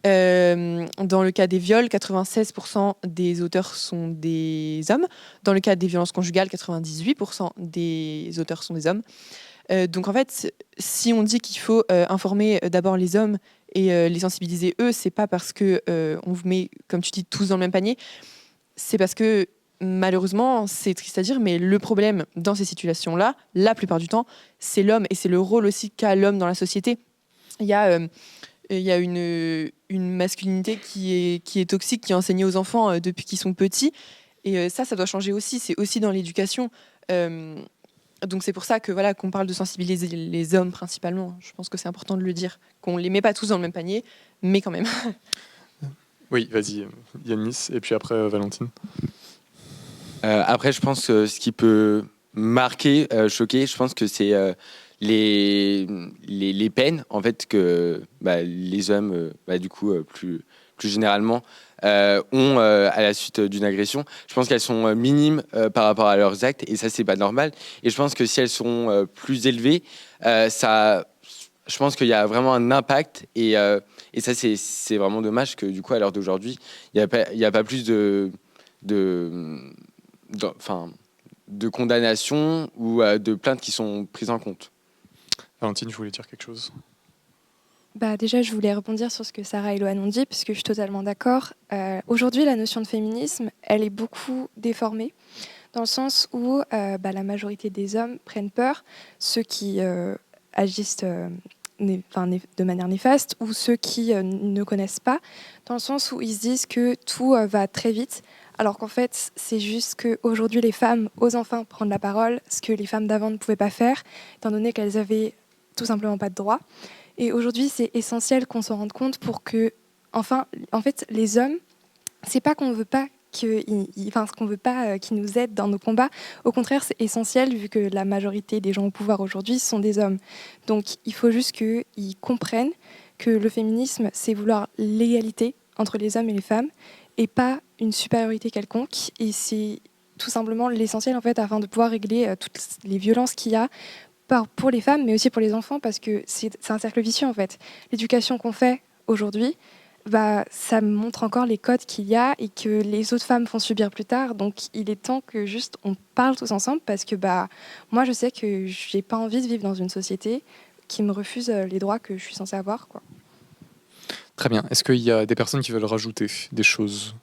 Dans le cas des viols, 96% des auteurs sont des hommes. Dans le cas des violences conjugales, 98% des auteurs sont des hommes. Donc en fait, si on dit qu'il faut informer d'abord les hommes et les sensibiliser eux, c'est pas parce que on vous met, comme tu dis, tous dans le même panier. C'est parce que malheureusement, c'est triste à dire, mais le problème dans ces situations-là, la plupart du temps, c'est l'homme et c'est le rôle aussi qu'a l'homme dans la société. Il y a une masculinité qui est toxique, qui est enseignée aux enfants depuis qu'ils sont petits. Et ça doit changer aussi. C'est aussi dans l'éducation. Donc c'est pour ça que qu'on parle de sensibiliser les hommes principalement. Je pense que c'est important de le dire, qu'on les met pas tous dans le même panier, mais quand même. Oui, vas-y, Yanis, et puis après Valentine. Après, je pense que ce qui peut marquer, choquer, je pense que c'est les peines en fait que les hommes, du coup, plus généralement, ont à la suite d'une agression. Je pense qu'elles sont minimes par rapport à leurs actes et ça, c'est pas normal. Et je pense que si elles sont plus élevées, je pense qu'il y a vraiment un impact et ça, c'est vraiment dommage que du coup, à l'heure d'aujourd'hui, il n'y a pas plus de condamnations ou de plaintes qui sont prises en compte. Valentine, je voulais dire quelque chose. Déjà, je voulais rebondir sur ce que Sarah et Loane ont dit, puisque je suis totalement d'accord. Aujourd'hui, la notion de féminisme, elle est beaucoup déformée, dans le sens où la majorité des hommes prennent peur, ceux qui agissent de manière néfaste, ou ceux qui ne connaissent pas, dans le sens où ils se disent que tout va très vite, alors qu'en fait, c'est juste qu'aujourd'hui, les femmes osent enfin prendre la parole, ce que les femmes d'avant ne pouvaient pas faire, étant donné qu'elles avaient tout simplement pas de droits. Et aujourd'hui, c'est essentiel qu'on s'en rende compte pour que, enfin, en fait, les hommes, c'est pas qu'on veut pas qu'ils nous aident dans nos combats. Au contraire, c'est essentiel vu que la majorité des gens au pouvoir aujourd'hui sont des hommes. Donc, il faut juste qu'ils comprennent que le féminisme, c'est vouloir l'égalité entre les hommes et les femmes et pas une supériorité quelconque. Et c'est tout simplement l'essentiel, en fait, afin de pouvoir régler toutes les violences qu'il y a pour les femmes, mais aussi pour les enfants, parce que c'est un cercle vicieux, en fait. L'éducation qu'on fait aujourd'hui, ça montre encore les codes qu'il y a et que les autres femmes font subir plus tard. Donc, il est temps que juste on parle tous ensemble, parce que moi, je sais que j'ai pas envie de vivre dans une société qui me refuse les droits que je suis censée avoir, quoi. Très bien. Est-ce qu'il y a des personnes qui veulent rajouter des choses ?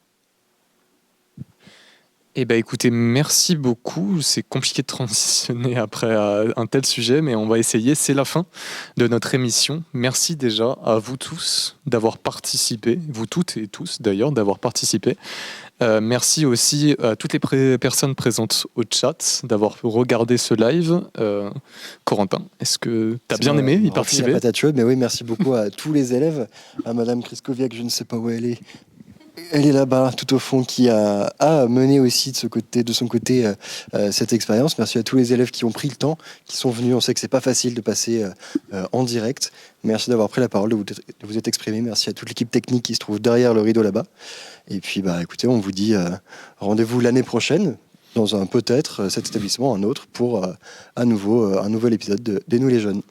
Eh bien, écoutez, merci beaucoup. C'est compliqué de transitionner après un tel sujet, mais on va essayer. C'est la fin de notre émission. Merci déjà à vous tous d'avoir participé, vous toutes et tous d'ailleurs, d'avoir participé. Merci aussi à toutes les personnes présentes au chat d'avoir regardé ce live. Corentin, est-ce que tu as bien aimé y participer ? La patate chaude, mais oui, merci beaucoup à tous les élèves, à Madame Kriskoviak, je ne sais pas où elle est. Elle est là-bas, tout au fond, qui a mené aussi de son côté cette expérience. Merci à tous les élèves qui ont pris le temps, qui sont venus. On sait que c'est pas facile de passer en direct. Merci d'avoir pris la parole, de vous être exprimé. Merci à toute l'équipe technique qui se trouve derrière le rideau là-bas. Et puis, écoutez, on vous dit rendez-vous l'année prochaine dans peut-être cet établissement, un autre, pour un nouvel épisode de Nous les jeunes.